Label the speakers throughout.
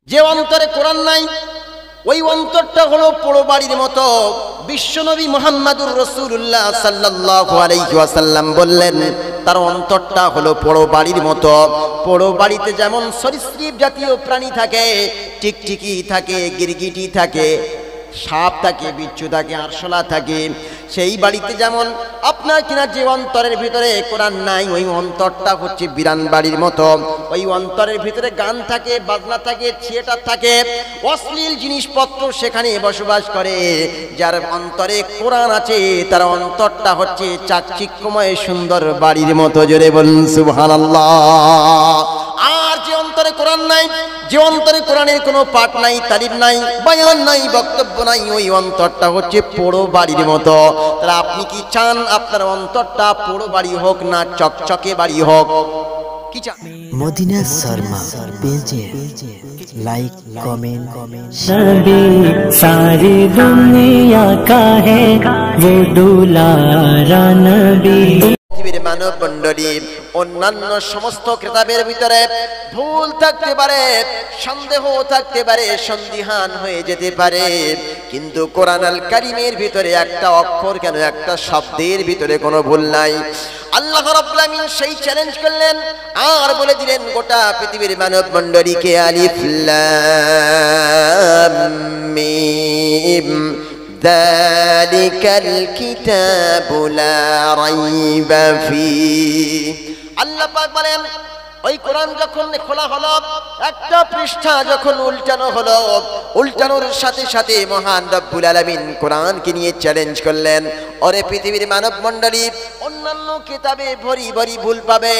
Speaker 1: যে অন্তরে কোরআন নাই ওই অন্তরটা হলো পোড়ো বাড়ির মতো। বিশ্বনবী মুহাম্মদুর রাসূলুল্লাহ সাল্লাল্লাহু আলাইহি ওয়াসাল্লাম বললেন তার অন্তরটা হলো পোড়ো বাড়ির মতো। পোড়ো বাড়িতে যেমন সরীসৃপ জাতীয় প্রাণী থাকে, টিকটিকি থাকে, গিরগিটি থাকে, সাপ থাকে, বিচ্ছু থাকে, আরশোলা থাকে, সেই বাড়িতে যেমন আপনার কিনা যে অন্তরের ভিতরে কোরআন নাই ওই অন্তরটা হচ্ছে বিরান বাড়ির মতো। ওই অন্তরের ভিতরে গান থাকে, বাজনা থাকে, থিয়েটার থাকে, অশ্লীল জিনিসপত্র সেখানে বসবাস করে। যার অন্তরে কোরআন আছে তার অন্তরটা হচ্ছে চাকচিক্যময় সুন্দর বাড়ির মতো। জোরে বলুন সুবহানাল্লাহ। আর যে অন্তরে কোরআন নাই, যে অন্তরে কোরআনের কোনো পাঠ নাই, তালিম নাই, বয়ান নাই, বক্তব্য নাই, ওই অন্তরটা হচ্ছে পোড়ো বাড়ির মতো। তাহলে আপনি কি চান আপনার অন্তরটা পোড়ো বাড়ি হোক না চকচকে বাড়ি হোক? কি চান?
Speaker 2: মদিনা শর্মা পেজে लाइक कमेंट
Speaker 3: नबी सारी दुनिया का है वो दुलारा नबी।
Speaker 1: পৃথিবীর মানব মণ্ডলী অন্যান্য সমস্ত কিতাবের ভিতরে ভুল থাকতে পারে, সন্দেহ থাকতে পারে, সন্দিহান হয়ে যেতে পারে, কিন্তু কোরআন আল কারীমের ভিতরে একটা অক্ষর কেন, একটা শব্দের ভিতরে কোনো ভুল নাই। আল্লাহ রাব্বুল আমিন সেই চ্যালেঞ্জ করলেন আর বলে দিলেন গোটা পৃথিবীর মানব মণ্ডলীকে, আলিফ লাম মিম যালিকাল কিতাবু লা রাইবা ফীহ। আল্লাহ পাক বলেন ওই কোরআন যখন খোলা হলো, একটা পৃষ্ঠা যখন উল্টানো হলো, উল্টানোর সাথে সাথে মহান রব্বুল আলামিন কোরআনকে নিয়ে চ্যালেঞ্জ করলেন, ওরে পৃথিবীর মানব মণ্ডলী, অন্যান্য কিতাবে ভরি ভরি ভুল পাবে,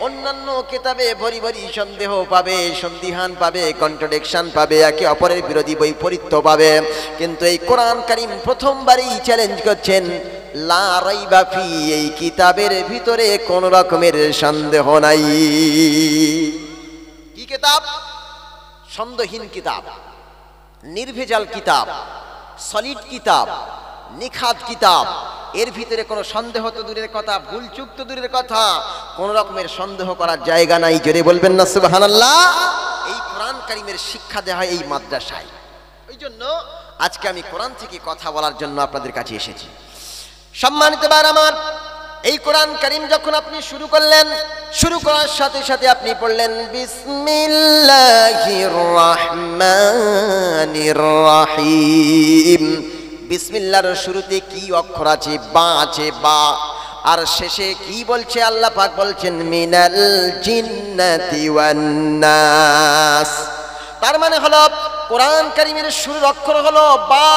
Speaker 1: অন্যান্য কিতাবে ভরি ভরি সন্দেহ পাবে, সন্দিহান পাবে, কন্ট্রাডিকশন পাবে, একে অপরের বিরোধী বৈপরীত্য পাবে, কিন্তু এই কোরআন কারীম প্রথমবারই চ্যালেঞ্জ করছেন লা রাইবা ফি, এই কিতাবের ভিতরে কোন রকমের সন্দেহ নাই। কি কিতাব? সন্দেহহীন কিতাব, নির্ভেজাল কিতাব, সলিড কিতাব, নিখাত কিতাব। এর ভিতরে কোনো সন্দেহ তো দূরের কথা, ভুল চুক তো দূরের কথা, কোন রকমের সন্দেহ করার জায়গা নাই। জোরে বলবেন না সুবহানাল্লাহ। এই কোরআন কারীমের শিক্ষা দেওয়া হয় এই মাদ্রাসায়। ওই জন্য আজকে আমি কোরআন থেকে কথা বলার জন্য আপনাদের কাছে এসেছি। সম্মানিত ভাইরা আমার, এই কোরআন কারীম যখন আপনি শুরু করলেন, শুরু করার সাথে সাথে আপনি পড়লেন বিসমিল্লাহির রহমানির রহিম। বিসমিল্লাহর শুরুতে কি অক্ষর আছে? বা আছে, বা। আর শেষে কি বলছে আল্লাহ পাক? বলছেন মিনাল জিন্নাতি ওয়ান নাস। তার মানে হলো কোরআন কারীমের শুরুর অক্ষর হলো বা,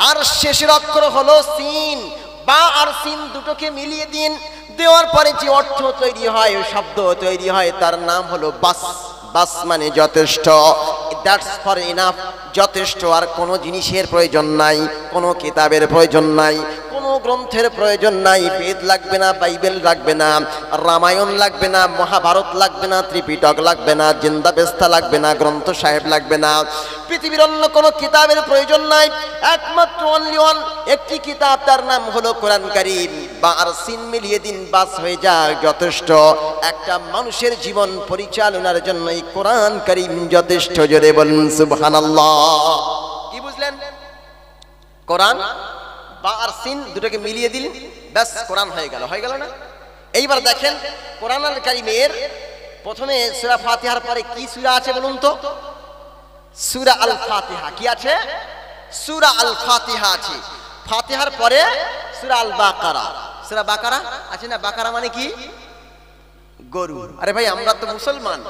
Speaker 1: আর শেষের অক্ষর হলো সিন। বা আর সিন দুটোকে মিলিয়ে দিন, দেওয়ার পরে যে অর্থ তৈরি হয়, শব্দ তৈরি হয়, তার নাম হলো বাস। বাস মানে যথেষ্ট, দ্যাটস ফর ইনাফ, যথেষ্ট। আর কোনো জিনিসের প্রয়োজন নাই, কোনো কিতাবের প্রয়োজন নাই, কোনো গ্রন্থের প্রয়োজন নাই। বেদ লাগবে না, বাইবেল লাগবে না, রামায়ণ লাগবে না, মহাভারত লাগবে না, ত্রিপিটক লাগবে না, জিন্দাবেস্তা লাগবে না, গ্রন্থ সাহেব লাগবে না, পৃথিবীর অন্য কোনো কিতাবের প্রয়োজন নাই। একমাত্র অনলি ওয়ান একটি কিতাব, তার নাম হলো কোরআন কারীম। বা আর সিন মিলিয়ে দিন, বাস হয়ে যায়, যথেষ্ট। একটা মানুষের জীবন পরিচালনার জন্য এই কোরআন কারীম যথেষ্ট। জোরে বলুন সুবহানাল্লাহ। কি বুঝলেন? কোরআন বা আর সিন দুটোকে মিলিয়ে দিন, ব্যাস কোরআন হয়ে গেল। হয়ে গেল না? এইবার দেখেন কোরআন আল কারীমের প্রথমে সূরা ফাতিহার পরে কি সূরা আছে বলুন তো? সূরা আল ফাতিহা। কি আছে? সূরা আল ফাতিহা আছে। ফাতিহার পরে সূরা আল বাকারা। সূরা বাকারা আছে না? বাকারা মানে কি? গরু। আরে ভাই, আমরা তো মুসলমান,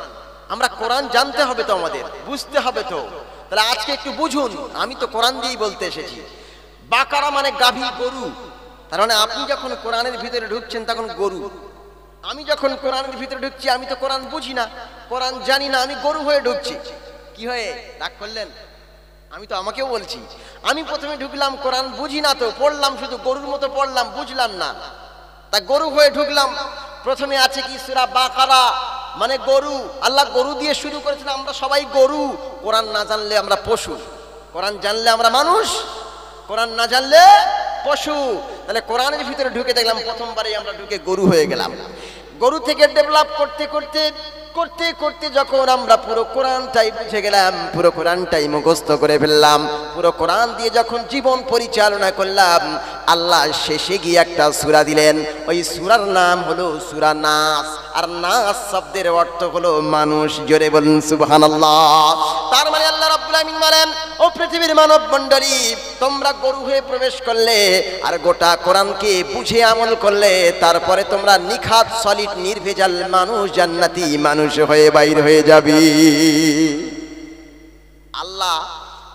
Speaker 1: আমরা কোরআন জানতে হবে তো, আমাদের বুঝতে হবে তো। তাহলে আজকে একটু বুঝুন, আমি তো কোরআন দিয়েই বলতে এসেছি। বাকারা মানে গাভী, গরু। তার মানে আপনি যখন কোরআনের ভিতরে ঢুকছেন তখন গরু। আমি যখন কোরআনের ভিতরে ঢুকছি আমি তো কোরআন বুঝি না, কোরআন জানি না, আমি গরু হয়ে ঢুকছি। কি হয়ে? রাগ করলেন? আমি তো আমাকেও বলছি, আমি প্রথমে ঢুকলাম, কোরআন বুঝি না তো, পড়লাম শুধু গরুর মতো পড়লাম, বুঝলাম না, তা গরু হয়ে ঢুকলাম। প্রথমে আছে কি? সূরা বাকারা মানে গরু। আল্লাহ গরু দিয়ে শুরু করেছেন, আমরা সবাই গরু। কোরআন না জানলে আমরা পশু, কোরআন জানলে আমরা মানুষ, কোরআন না জানলে পশু। তাহলে কোরআনের ভিতরে ঢুকে দেখলাম প্রথমবারে আমরা ঢুকে গরু হয়ে গেলাম। গরু থেকে ডেভেলপ করতে করতে করতে করতে যখন আমরা পুরো কোরআনটাই বুঝে গেলাম, পুরো কোরআনটাই মুখস্থ করে ফেললাম, পুরো কোরআন দিয়ে যখন জীবন পরিচালনা করলাম, আল্লাহ শেষে গিয়ে একটা সূরা দিলেন। ওই সূরার নাম হলো সূরা নাস। আর নাস শব্দের অর্থ হলো মানুষ। জোরে বলুন সুবহানাল্লাহ। তার মানে আল্লাহ রাব্বুল আলামিন বলেন, ও পৃথিবীর মানব মণ্ডলী, তোমরা গরু হয়ে প্রবেশ করলে আর গোটা কোরআনকে বুঝে আমল করলে, তারপরে তোমরা নিখাত সলিড নির্ভেজাল মানুষ, জান্নাতি মানুষ হয়ে বাইর হয়ে যাবে। আল্লাহ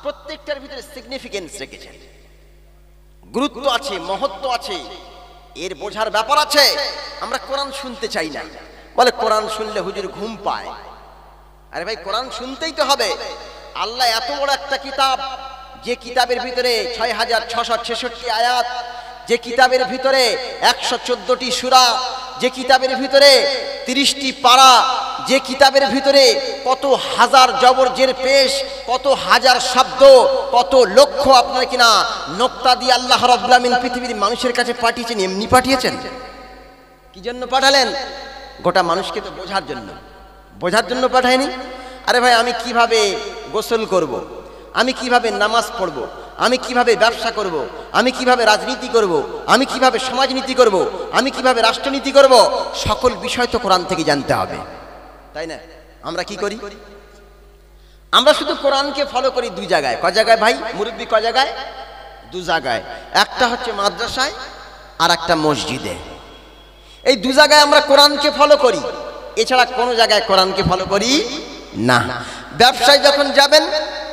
Speaker 1: প্রত্যেকটার ভিতরে সিগনিফিকেন্স রেখেছেন, গুরুত্ব আছে, মহত্ব আছে, এর বোঝার ব্যাপার আছে। আমরা কোরআন শুনতে চাই না, বলে কোরআন শুনলে হুজুর ঘুম পায়। আরে ভাই, কোরআন শুনতেই তো হবে। আল্লাহ এত বড় একটা কিতাব, যে কিতাবের ভিতরে 6666 আয়াত, যে কিতাবের ভিতরে 114টি সূরা, যে কিতাবের ভিতরে 30টি পারা, যে কিতাবের ভিতরে কত হাজার জবর জের পেশ, কত হাজার শব্দ, কত লক্ষ আপনার কিনা নোক্তা দিয়ে আল্লাহ রাব্বুল আলামিন পৃথিবীর মানুষের কাছে পাঠিয়েছেন। এমনি পাঠিয়েছেন? কি জন্য পাঠালেন? গোটা মানুষকে তো বোঝার জন্য। বোঝার জন্য পাঠায়নি। আরে ভাই, আমি কিভাবে গোসল করব, আমি কিভাবে নামাজ পড়ব, আমি কিভাবে ব্যবসা করব, আমি কিভাবে রাজনীতি করব, আমি কিভাবে সমাজনীতি করব, আমি কিভাবে রাষ্ট্রনীতি করব, সকল বিষয় তো কোরআন থেকে জানতে হবে, তাই না? আমরা কি করি? আমরা শুধু কোরআনকে ফলো করি দুই জায়গায়। ক জায়গায় ভাই মুরব্বী? ক জায়গায়? দু জায়গায়। একটা হচ্ছে মাদ্রাসায় আর একটা মসজিদে। এই দু জায়গায় আমরা কোরআনকে ফলো করি, এছাড়া কোনো জায়গায় কোরআনকে ফলো করি না। ব্যবসায় যখন যাবেন,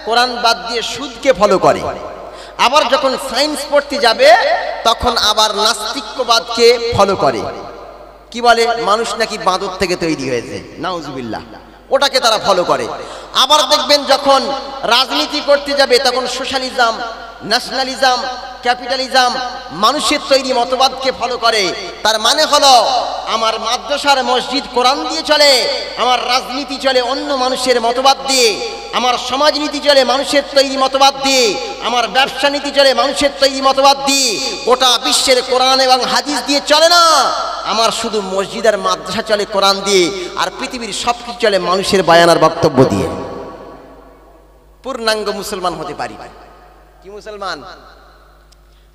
Speaker 1: কোরআন বাদ দিয়ে সুদকে ফলো করে। আবার যখন সায়েন্স পড়তে যাবে, তখন আবার নাস্তিক্যবাদকে ফলো করে। কি বলে? মানুষ নাকি বাঁদর থেকে তৈরি হয়েছে, নাউজুবিল্লাহ, ওটাকে তারা ফলো করে। আবার দেখবেন যখন রাজনীতি করতে যাবে, তখন সোশ্যালিজম, ন্যাশনালিজম, ক্যাপিটালিজম, মানুষের তৈরি মতবাদকে ফলো করে। তার মানে হলো, আমার মাদ্রাসার মসজিদ কোরআন দিয়ে চলে, আমার রাজনীতি চলে অন্য মানুষের মতবাদ দিয়ে, আমার সমাজনীতি চলে মানুষের তৈরি মতবাদ দিয়ে, আমার ব্যবসা নীতি চলে মানুষের তৈরি মতবাদ দিয়ে। গোটা বিশ্বের কোরআন এবং হাদিস দিয়ে চলে না। আমার শুধু মসজিদ আর মাদ্রাসা চলে কোরআন দিয়ে, আর পৃথিবীর সব কিছু চলে মানুষের বায়ানার বক্তব্য দিয়ে। পূর্ণাঙ্গ মুসলমান হতে পারি না। কি মুসলমান?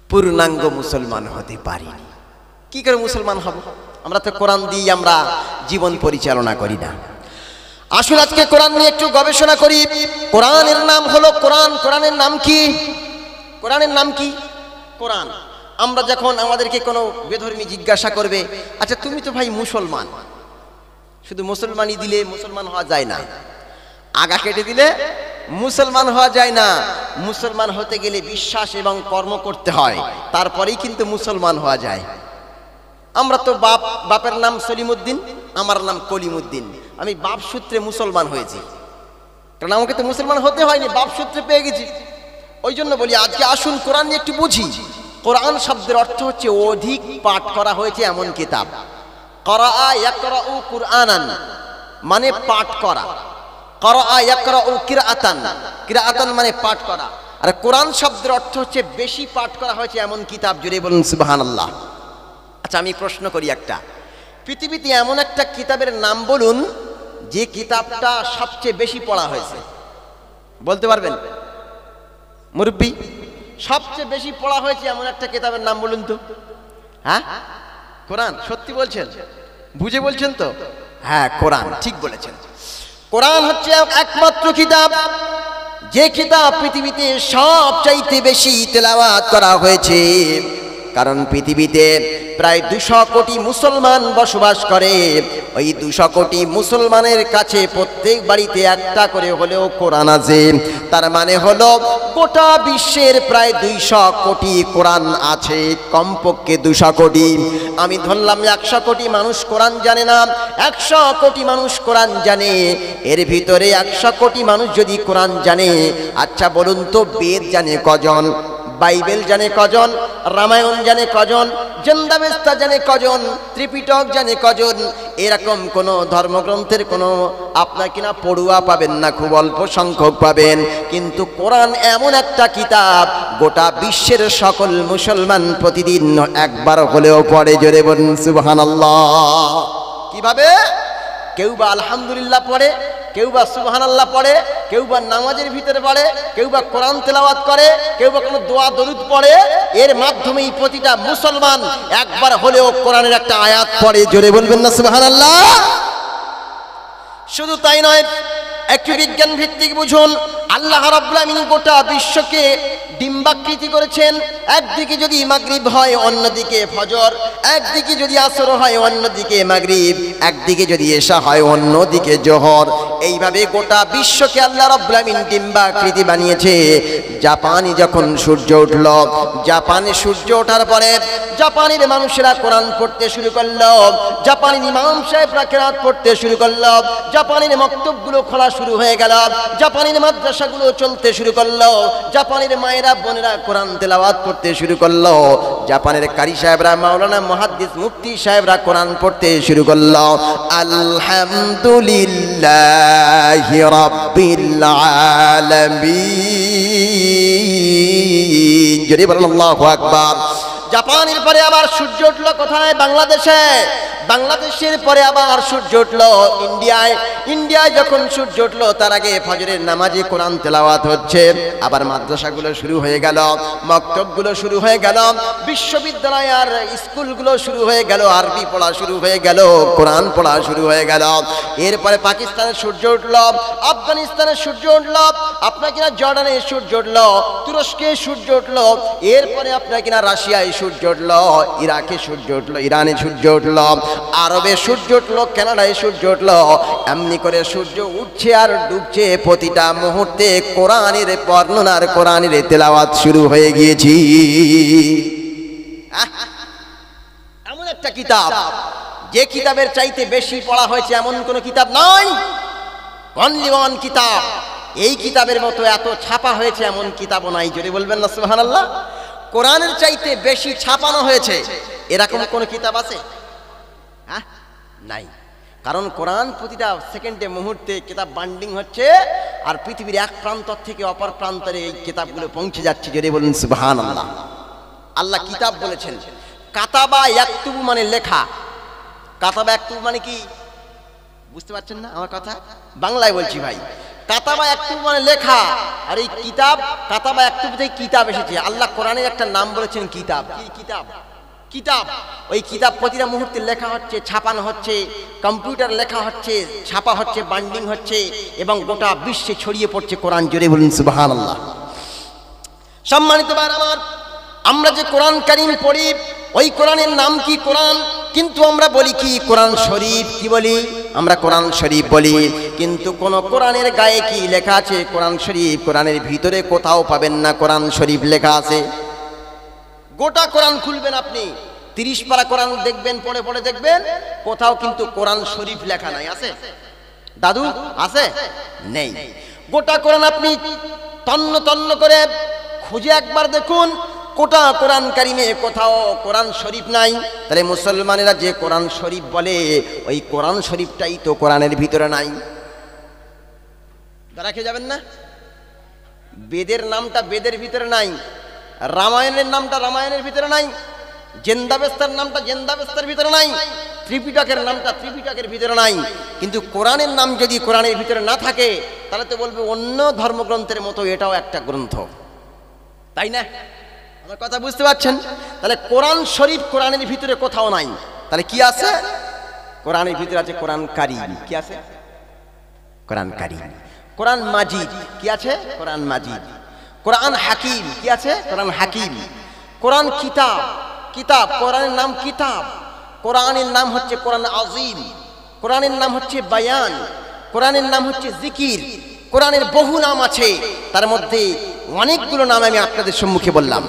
Speaker 1: পূর্ণাঙ্গ মুসলমান হতে পারিনি। কি করে মুসলমান হব? আমরা তো কোরআন দিয়ে আমরা জীবন পরিচালনা করি না। আসুন আজকে কোরআন নিয়ে একটু গবেষণা করি। কোরআনের নাম হলো কোরআন। কোরআনের নাম কি? কোরআনের নাম কি? কোরআন। আমরা যখন আমাদেরকে কোনো বেধর্মী জিজ্ঞাসা করবে, আচ্ছা তুমি তো ভাই মুসলমান, শুধু মুসলমানই দিলে মুসলমান হওয়া যায় না, আগা কেটে দিলে মুসলমান হওয়া যায় না। মুসলমান হতে গেলে বিশ্বাস এবং কর্ম করতে হয়, তারপরেই কিন্তু মুসলমান হওয়া যায়। আমরা তো বাপের নাম সলিমউদ্দিন, আমার নাম কলিমউদ্দিন, আমি বাপ সূত্রে মুসলমান হয়েছি, কারণ আমাকে তো মুসলমান হতে হয়নি, বাপ সূত্রে পেয়ে গেছি। ওই জন্য বলি আজকে আসুন কোরআন নিয়ে একটু বুঝি। কোরআন শব্দের অর্থ হচ্ছে অধিক পাঠ করা হয়েছে এমন কিতাব। করাআ ইয়াকরাউ কুরআনান মানে পাঠ করা, করাআ ইয়াকরাউ কিরাআতান, কিরাআতান মানে পাঠ করা। আর কোরআন শব্দের অর্থ হচ্ছে বেশি পাঠ করা হয়েছে এমন কিতাব। জুড়ে বলুন সুবহানাল্লাহ। আচ্ছা আমি প্রশ্ন করি একটা, পৃথিবীতে এমন একটা কিতাবের নাম বলুন যে কিতাবটা সবচেয়ে বেশি পড়া হয়েছে, বলতে পারবেন মুরব্বী? সবচেয়ে বেশি পড়া হয়েছে এমন একটা কিতাবের নাম বলুন তো। হ্যাঁ, কোরআন। সত্যি বলছেন? বুঝে বলছেন তো? হ্যাঁ, কোরআন, ঠিক বলেছেন। কোরআন হচ্ছে একমাত্র কিতাব, যে কিতাব পৃথিবীতে সবচাইতে বেশি তেলাওয়াত করা হয়েছে। কারণ পৃথিবীতে প্রায় 200 কোটি মুসলমান বসবাস করে। ওই 200 কোটি মুসলমানের কাছে প্রত্যেক বাড়িতে একটা করে হলেও কোরআন আছে। তার মানে হলো গোটা বিশ্বের প্রায় 200 কোটি কোরআন আছে, কমপক্ষে 200 কোটি। আমি ধরলাম 100 কোটি মানুষ কোরআন জানে না, 100 কোটি মানুষ কোরআন জানে। এর ভিতরে 100 কোটি মানুষ যদি কোরআন জানে, আচ্ছা বলুন তো বেদ জানে কজন, বাইবেল জানে কজন, রামায়ণ জানে কজন, জন্দাবেস্তা জানে কজন, ত্রিপিটক জানে কজন? এরকম কোন ধর্মগ্রন্থের কোনো আপনার কিনা পড়ুয়া পাবেন না, খুব অল্প সংখ্যক পাবেন। কিন্তু কোরআন এমন একটা কিতাব গোটা বিশ্বের সকল মুসলমান প্রতিদিন একবার হলেও পড়ে। জোরে বলুন সুবহানাল্লাহ। কিভাবে? কেউ বা আলহামদুলিল্লাহ পড়ে, কেউ বা সুবহানাল্লাহ পড়ে, কেউ বা নামাজের ভিতরে পড়ে, কেউ বা কোরআন তেলাওয়াত করে, কেউ বা কোনো দোয়া দরুদ পড়ে। এর মাধ্যমেই প্রতিটা মুসলমান একবার হলেও কোরআনের একটা আয়াত পড়ে। জোরে বলবেন না সুবহানাল্লাহ? শুধু তাই নয়, একটু বিজ্ঞান ভিত্তিক বুঝুন। আল্লাহ রাব্বুল আমিন গোটা বিশ্বকে ডিম্বাকৃতি করেছেন। একদিকে যদি মাগরিব হয়, অন্যদিকে ফজর, একদিকে যদি আসর হয়, অন্যদিকে মাগরিব, একদিকে যদি এশা হয়, অন্যদিকে জোহর। এইভাবে গোটা বিশ্বকে আল্লাহ রাব্বুল আমিন ডিম্বাকৃতি বানিয়েছে। জাপানে যখন সূর্য উঠল, জাপানে সূর্য ওঠার পরে জাপানের মানুষেরা কোরআন পড়তে শুরু করলো, জাপানের ইমাম সাহেবরা কিরাত পড়তে শুরু করলো, জাপানের মক্তবগুলো খোলা শুরু হয়ে গেল, জাপানের মাদ্রাসাগুলো চলতে শুরু করলো, জাপানের মায়েরা বোনেরা কোরআন তেলাওয়াত করতে শুরু করলো, জাপানের কারি সাহেবরা, মাওলানা, মুহাদ্দিস, মুফতি সাহেবরা কোরআন পড়তে শুরু করলো। আলহামদুলিল্লাহি রাব্বিল আলামিন। যদি বলেন আল্লাহু আকবার। জাপানের পরে আবার সূর্য উঠল কোথায়? বাংলাদেশে। বাংলাদেশের পরে আবার সূর্য উঠল ইন্ডিয়ায়। ইন্ডিয়ায় যখন সূর্য উঠল, তার আগে ফজরের নামাজে কোরআন তেলাওয়াত হচ্ছে। আবার মাদ্রাসাগুলো শুরু হয়ে গেল, মক্তবগুলো শুরু হয়ে গেল, বিশ্ববিদ্যালয় আর স্কুলগুলো শুরু হয়ে গেল, আরবি পড়া শুরু হয়ে গেল, কোরআন পড়া শুরু হয়ে গেল। এরপরে পাকিস্তানের সূর্য উঠল, আফগানিস্তানের সূর্য উঠল, আপনার কিনা জর্ডানে সূর্য উঠল, তুরস্কে সূর্য উঠল, এরপরে আপনার কিনা রাশিয়ায় সূর্য উঠল, ইরাকে সূর্য উঠল, ইরানে সূর্য উঠল, আরবে সূর্য উঠল, কানাডায় সূর্য উঠল। এমনি করে সূর্য উঠছে আর ডুবছে। প্রতিটা মুহূর্তে কোরআনের বর্ণনার, কোরআনের তেলাওয়াত শুরু হয়ে গিয়েছি। এমন একটা কিতাব, যে কিতাবের চাইতে বেশি পড়া হয়েছে এমন কোন কিতাব নাই। অনলি ওয়ান কিতাব। এই কিতাবের মতো এত ছাপা হয়েছে এমন কিতাবও নাই। যদি বলবেন না সুবহানাল্লাহ? কোরআনের চাইতে বেশি ছাপানো হয়েছে এরকম কোন কিতাব আছে? নাই। কারণ কোরআন প্রতিটা সেকেন্ডে, মুহূর্তে কিতাব বান্ডিং হচ্ছে, আর পৃথিবীর এক প্রান্ত থেকে অপর প্রান্তরে এই কিতাবগুলো পৌঁছে যাচ্ছে। যদি বলেন সুবহানাল্লাহ। আল্লাহ কিতাব বলেছেন। কাতাবা ইয়াকতুবু মানে লেখা। কাতাবা ইয়াকতুবু মানে কি? বুঝতে পারছেন না আমার কথা? বাংলায় বলছি ভাই। কাতাবা ইয়াকতুবু মানে লেখা, আর এই কিতাব, কাতাবা ইয়াকতুবু থেকে কিতাব এসেছে। আল্লাহ কোরআনের একটা নাম বলেছেন কিতাব। কি কিতাব? কিতাব। ওই কিতাব প্রতিটা মুহূর্তে লেখা হচ্ছে, ছাপানো হচ্ছে, কম্পিউটার লেখা হচ্ছে, ছাপা হচ্ছে, বান্ডিং হচ্ছে, এবং গোটা বিশ্বে ছড়িয়ে পড়ছে কোরআন। জোরে বলুন সুবহানাল্লাহ। সম্মানিত ভাইরা আমার, আমরা যে কোরআন কারীম পড়ি, ওই কোরআনের নাম কি? কোরআন। কিন্তু আমরা বলি কি? কোরআন শরীফ। কি বলি? আমরা কোরআন শরীফ বলি। কিন্তু কোন কোরআনের গায়ে কি লেখা আছে? কোরআন শরীফ। কোরআনের ভিতরে কোথাও পাবেন না কোরআন শরীফ লেখা আছে। গোটা কোরআন খুলবেন আপনি, 30 পারা কোরআন দেখবেন, পড়ে পড়ে দেখবেন, কোথাও কিন্তু কোরআন শরীফ লেখা নাই। আছে দাদু? আছে? নেই। গোটা কোরআন আপনি তন্ন তন্ন করে খুঁজে একবার দেখুন, গোটা কোরআন কারিমে কোথাও কোরআন শরীফ নাই। তাহলে মুসলমানেরা যে কোরআন শরীফ বলে, ওই কোরআন শরীফটাই তো কোরআনের ভিতরে নাই। রাখে যাবেন না? বেদের নামটা বেদের ভিতরে নাই, রামায়ণের নামটা রামায়ণের ভিতরে নাই, জেন্দাবেস্তার নামটা জেন্দাবেস্তার ভিতরে নাই, ত্রিপিটকের নামটা ত্রিপিটকের ভিতরে নাই। কিন্তু কোরআনের নাম যদি কোরআনের ভিতরে না থাকে, তাহলে তো বলবে অন্য ধর্মগ্রন্থের মতো এটাও একটা গ্রন্থ, তাই না? আমার কথা বুঝতে পারছেন? তাহলে কোরআন শরীফ কোরআনের ভিতরে কোথাও নাই। তাহলে কি আছে? কোরআনের ভিতরে আছে কোরআন কারীম। কি আছে? কোরআন কারীম। কোরআন মাজিদ। কি আছে? কোরআন মাজিদ। কোরআন হাকিম। কি আছে? কোরআন হাকিম। কোরআন কিতাব। কিতাব। কোরআনের নাম কিতাব। কোরআনের নাম হচ্ছে কোরআন আজিম। কোরআনের নাম হচ্ছে বায়ান। কোরআনের নাম হচ্ছে জিকির। কোরআনের বহু নাম আছে, তার মধ্যে অনেকগুলো নাম আমি আপনাদের সম্মুখে বললাম।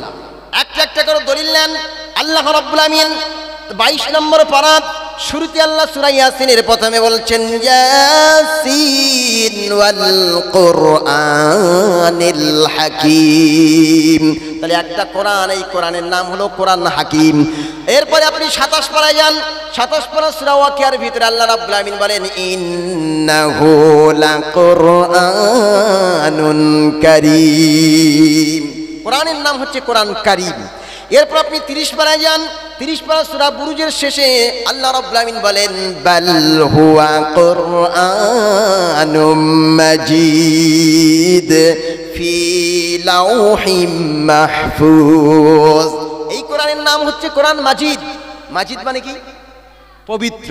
Speaker 1: একটা একটা করে দলিল নেন। আল্লাহ রাব্বুল আমিন 22 নম্বর পারা শুরুতে আল্লাহ সূরা ইয়াসিনের প্রথমে বলছেন ইয়াসিন ওয়াল কুরআনিল হাকিম। তাহলে একটা কোরআন, এই কোরআনের নাম হলো কোরআন হাকিম। এরপরে আপনি 27 পারায় যান। 27 পারা সূরা ওয়াকিয়ার ভিতরে আল্লাহ রাব্বুল আমিন বলেন ইন্নাহু লাকুরআনুন কারীম। কোরআনের নাম হচ্ছে কোরআন কারীম। এরপর আপনি 30 পারায় যান। 30 পারা সূরা বুরুজের শেষে আল্লাহ রাব্বুল আলামিন বলেন বাল হুয়া কুরআনুম মাজিদ ফি লাউহিম মাহফুজ। এই কোরআনের নাম হচ্ছে কোরআন মাজিদ। মাজিদ মানে কি? পবিত্র।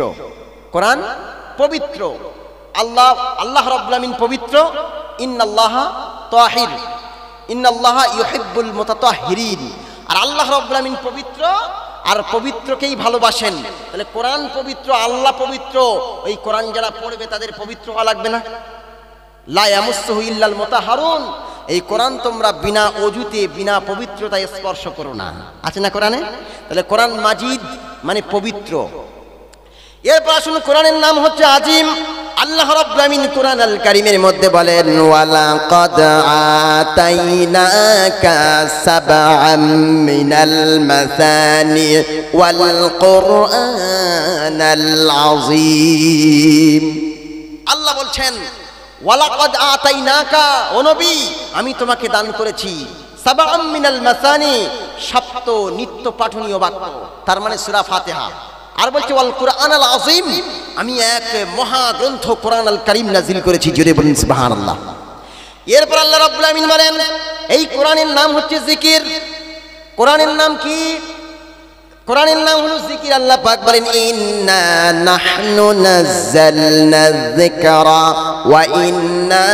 Speaker 1: কোরআন পবিত্র। আল্লাহ রাব্বুল আলামিন পবিত্র। ইন্নাল্লাহা তাহির, ইন্নাল্লাহা ইউহিব্বুল মুতাতাহহিরিন। আর আল্লাহ রাব্বুল আলামিন পবিত্র, আর পবিত্রকেই ভালোবাসেন। তাহলে কোরআন পবিত্র, আল্লাহ পবিত্র, ওই কোরআন যারা পড়বে তাদের পবিত্র হওয়া লাগবে না? লা ইয়ামুসসুহু ইল্লাল মুতাহহারুন। এই কোরআন তোমরা বিনা অজুতে বিনা পবিত্রতায় স্পর্শ করো না, আছে না কোরআনে? তাহলে কোরআন মাজিদ মানে পবিত্র। এরপর আসুন, কোরআনের নাম হচ্ছে আজিম। আল্লাহ রাব্বুল আলামিন কোরআন আল কারীমের মধ্যে বলেন ওয়ালাকাদ আতাইনাকা সাবআম মিনাল মাসানি ওয়াল কুরআনাল আযীম। আল্লাহ বলছেন ওয়ালাকাদ আতাইনাকা, ও নবী আমি তোমাকে দান করেছি সাবআম মিনাল মাসানি, সপ্ত নিত্য পাঠনীয় বাক্য, তার মানে সূরা ফাতিহা। আর বলছে ওয়াল কুরআনাল আযীম, আমি এক মহা গ্রন্থ কোরআন আল কারীম নাজিল করেছি। জোরে বলুন সুবহানাল্লাহ। এরপর আল্লাহ রাব্বুল আলামিন বলেন এই কোরআনের নাম হচ্ছে জিকির। কোরআনের নাম কি? কোরআনের নাম হলো জিকির। আল্লাহ পাক বলেন ইন্না নাহনু নাযালনা যিকরা ওয়া ইন্না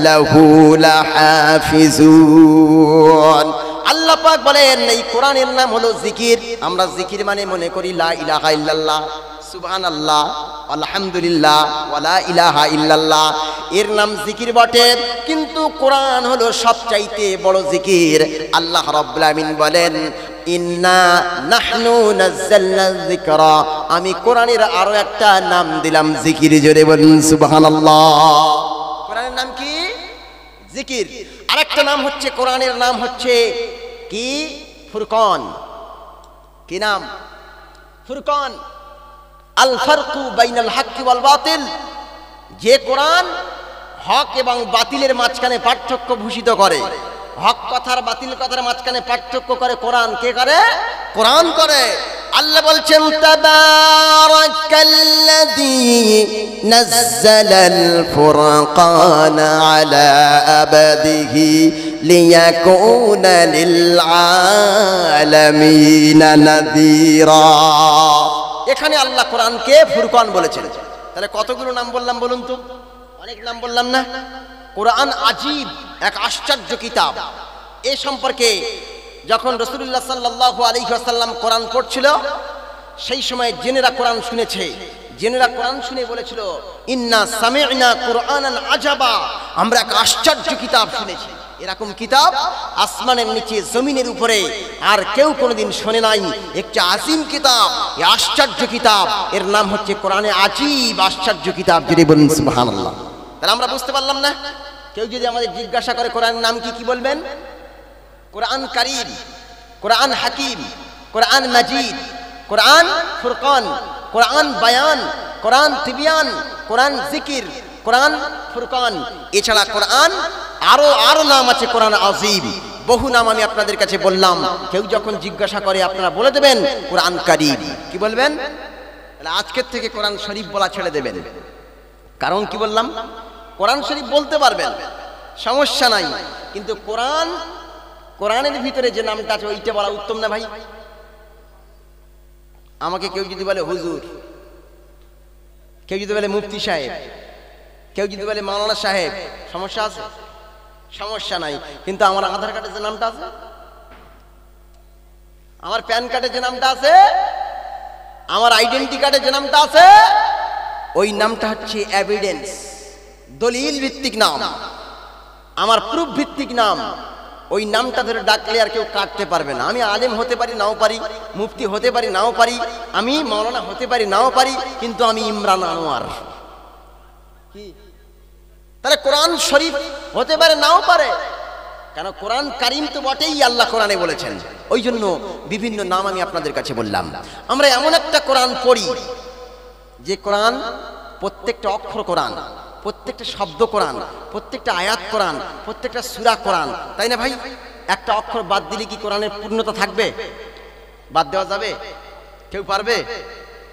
Speaker 1: লাহু লাহাফিজুন। আল্লাহ পাক বলেন এই কোরআনের নাম হলো জিকির। আমরা জিকির মানে মনে করি লা ইলাহা ইল্লাল্লাহ, সুবহানাল্লাহ, আলহামদুলিল্লাহ, ওয়ালা ইলাহা ইল্লাল্লাহ, এর নাম জিকির বটে। কিন্তু কোরআন হলো সবচাইতে বড় জিকির। আল্লাহ রাব্বুল আলামিন বলেন ইন্না নাহনু নাযালনা যিকরা, আমি কোরআনের আরো একটা নাম দিলাম জিকির। জোরে বলুন সুবহানাল্লাহ। কোরআনের নাম কি? জিকির। আরেকটা নাম হচ্ছে কোরআনের নাম হচ্ছে কি? ফুরকান। কি নাম? ফুরকান। আল ফারকু বাইনাল হাক্কি ওয়াল বাতিল। যে কোরআন হক এবং বাতিলের মাঝখানে পার্থক্য ভূষিত করে, হক কথার বাতিল কথার মাঝখানে পার্থক্য করে কোরআন। কে করে? কোরআন করে। আল্লাহ বলছেন তাবারাকাল্লাযী নাযালাল ফুরকানা আলা আবদিহি লিয়াকুনা লিল আলামিনা নাযীরা। এখানে আল্লাহ কোরআনকে ফুরকান বলেছেন। তাহলে কতগুলো নাম বললাম বলুন তো? অনেক নাম বললাম না? কোরআন আজীব, এক আশ্চর্য কিতাব। এ সম্পর্কে যখন রাসূলুল্লাহ সাল্লাল্লাহু আলাইহি ওয়াসাল্লাম কোরআন পড়ছিল, সেই সময় জিনেরা কোরআন শুনেছে। জিনেরা কোরআন শুনে বলেছিল ইন্না সামি'না কুরআনান আজাবা, আমরা এক আশ্চর্য কিতাব শুনেছি। এরকম কিতাব আসমানের নিচে জমিনের উপরে আর কেউ কোনোদিন শোনে নাই। একটা আজিম কিতাব, এই আশ্চর্য কিতাব, এর নাম হচ্ছে কোরআনে আজীব, আশ্চর্য কিতাব। যদি বলুন সুবহানাল্লাহ। তাহলে আমরা বুঝতে পারলাম না? কেউ যদি আমাদের জিজ্ঞাসা করে কোরআনের নাম কি, কি বলবেন? কোরআন কারীম, কোরআন হাকিম, কোরআন মাজিদ, কোরআন ফুরকান, কোরআন বায়ান, কোরআন তিবিয়ান, কোরআন জিকির, কোরআন ফুরকান। এছাড়া কোরআন আরো নাম আছে, কোরআন আযীম। বহু নাম আমি আপনাদের কাছে বললাম। কেউ যখন জিজ্ঞাসা করে আপনারা বলে দেবেন কোরআন কারীম। কি বলবেন? তাহলে আজকের থেকে কোরআন শরীফ বলা ছেড়ে দেবেন। কারণ কি বললাম? কোরআন শরীফ বলতে পারবেন, সমস্যা নাই, কিন্তু কোরআনের ভিতরে যে নামটা আছে ওইটা বলা উত্তম না ভাই? আমাকে কেউ যদি বলে হুজুর, কেউ যদি বলে মুফতি সাহেব, কেউ যদি বলে মাওলানা সাহেব, সমস্যা আছে? সমস্যা নাই। কিন্তু আমার আধার কার্ডে যে নামটা আছে, আমার প্যান কার্ডে যে নামটা আছে, আমার আইডেন্টি কার্ডে যে নামটা আছে, ওই নামটা হচ্ছে এভিডেন্স, দলিল ভিত্তিক নাম, আমার প্রুফ ভিত্তিক নাম। ওই নামটা ধরে ডাকলে আর কেউ কাটতে পারবে না। আমি আলেম হতে পারি নাও পারি, মুফতি হতে পারি নাও পারি, আমি মাওলানা হতে পারি নাও পারি, কিন্তু আমি ইমরান আনোয়ার। তাহলে কোরআন শরীফ হতে পারে নাও পারে, কেন? কোরআন কারীম তো বটেই, আল্লাহ কোরআনে বলেছেন। ওই জন্য বিভিন্ন নাম আমি আপনাদের কাছে বললাম। আমরা এমন একটা কোরআন পড়ি যে কোরআন প্রত্যেকটা অক্ষর কোরআন, প্রত্যেকটা শব্দ কোরআন, প্রত্যেকটা আয়াত কোরআন, প্রত্যেকটা সূরা কোরআন, তাই না ভাই? একটা অক্ষর বাদ দিলে কি কোরআনের পূর্ণতা থাকবে? বাদ দেওয়া যাবে? কেউ পারবে?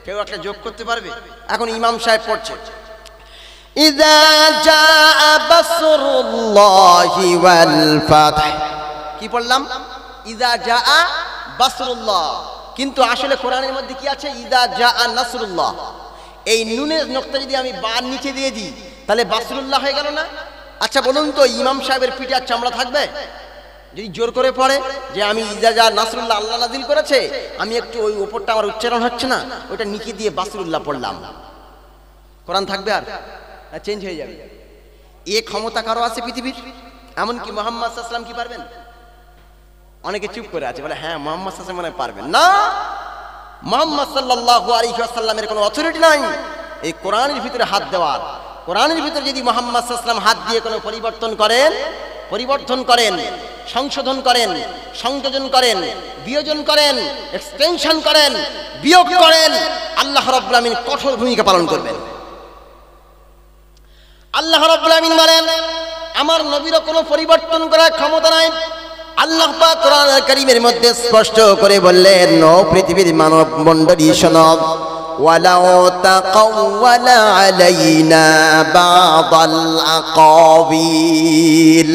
Speaker 1: কেউ একটা যোগ করতে পারবে? এখন ইমাম সাহেব পড়ছে, ইযা জাআ বাসরুল্লাহি ওয়াল ফাতহ। কি পড়লাম? ইযা জাআ বাসরুল্লাহ। কিন্তু আসলে কোরআনের মধ্যে কি আছে? ইযা জাআ নাসরুল্লাহ। এই নুনের নকতা যদি আমি বার নিচে দিয়ে দিই তাহলে বাসরুল্লাহ হয়ে গেল না? আচ্ছা বলুন তো, ইমাম সাহেবের পিঠে আর চামড়া থাকবে? যদি জোর করে পড়ে যে আমি ইযা জাআ নাসরুল্লাহ আল্লাহ নাযিল করেছে, আমি একটু ওই উপরটা আমার উচ্চারণ হচ্ছে না, ওটা নিচে দিয়ে বাসরুল্লাহ পড়লাম, কোরআন থাকবে আর চেঞ্জ হয়ে যাবে? এ ক্ষমতা কারো আছে পৃথিবীর? এমনকি মুহাম্মদ সাল্লাল্লাহু আলাইহি ওয়াসাল্লাম কি পারবেন? অনেকে চুপ করে আছে, বলে হ্যাঁ মুহাম্মদ সাল্লাল্লাহু আলাইহি ওয়াসাল্লাম মনে পারবেন না। মুহাম্মদ সাল্লাল্লাহু আলাইহি ওয়াসাল্লামের কোনো অথরিটি নাই এই কোরআনের ভিতরে হাত দেওয়ার। কোরআনের ভিতরে যদি মুহাম্মদ সাল্লাল্লাহু আলাইহি ওয়াসাল্লাম হাত দিয়ে কোনো পরিবর্তন করেন, সংশোধন করেন, সংযোজন করেন, বিয়োজন করেন, এক্সটেনশন করেন, বিয়োগ করেন, আল্লাহ রাব্বুল আমিন কঠোর ভূমিকা পালন করবেন। আল্লাহ রাব্বুল আমিন বলেন, আমার নবীরও কোনো পরিবর্তন করার ক্ষমতা নাই। আল্লাহ পাক কোরআনুল কারীমের মধ্যে স্পষ্ট করে বললেন, ও পৃথিবীর মানব মণ্ডলী শোনো, ওয়ালাউ তাকাওয়ালা আলাইনা বা'দাল আকাবিল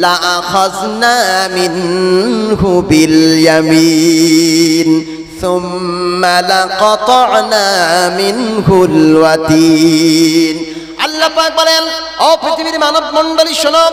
Speaker 1: লা আখাযনা মিনহু বিল ইয়ামিন সুম্মা লাকাতা'না মিনহুল ওয়াতিন। আল্লাহ পাক বলেন, ও পৃথিবীর মানব মণ্ডলী শোনো,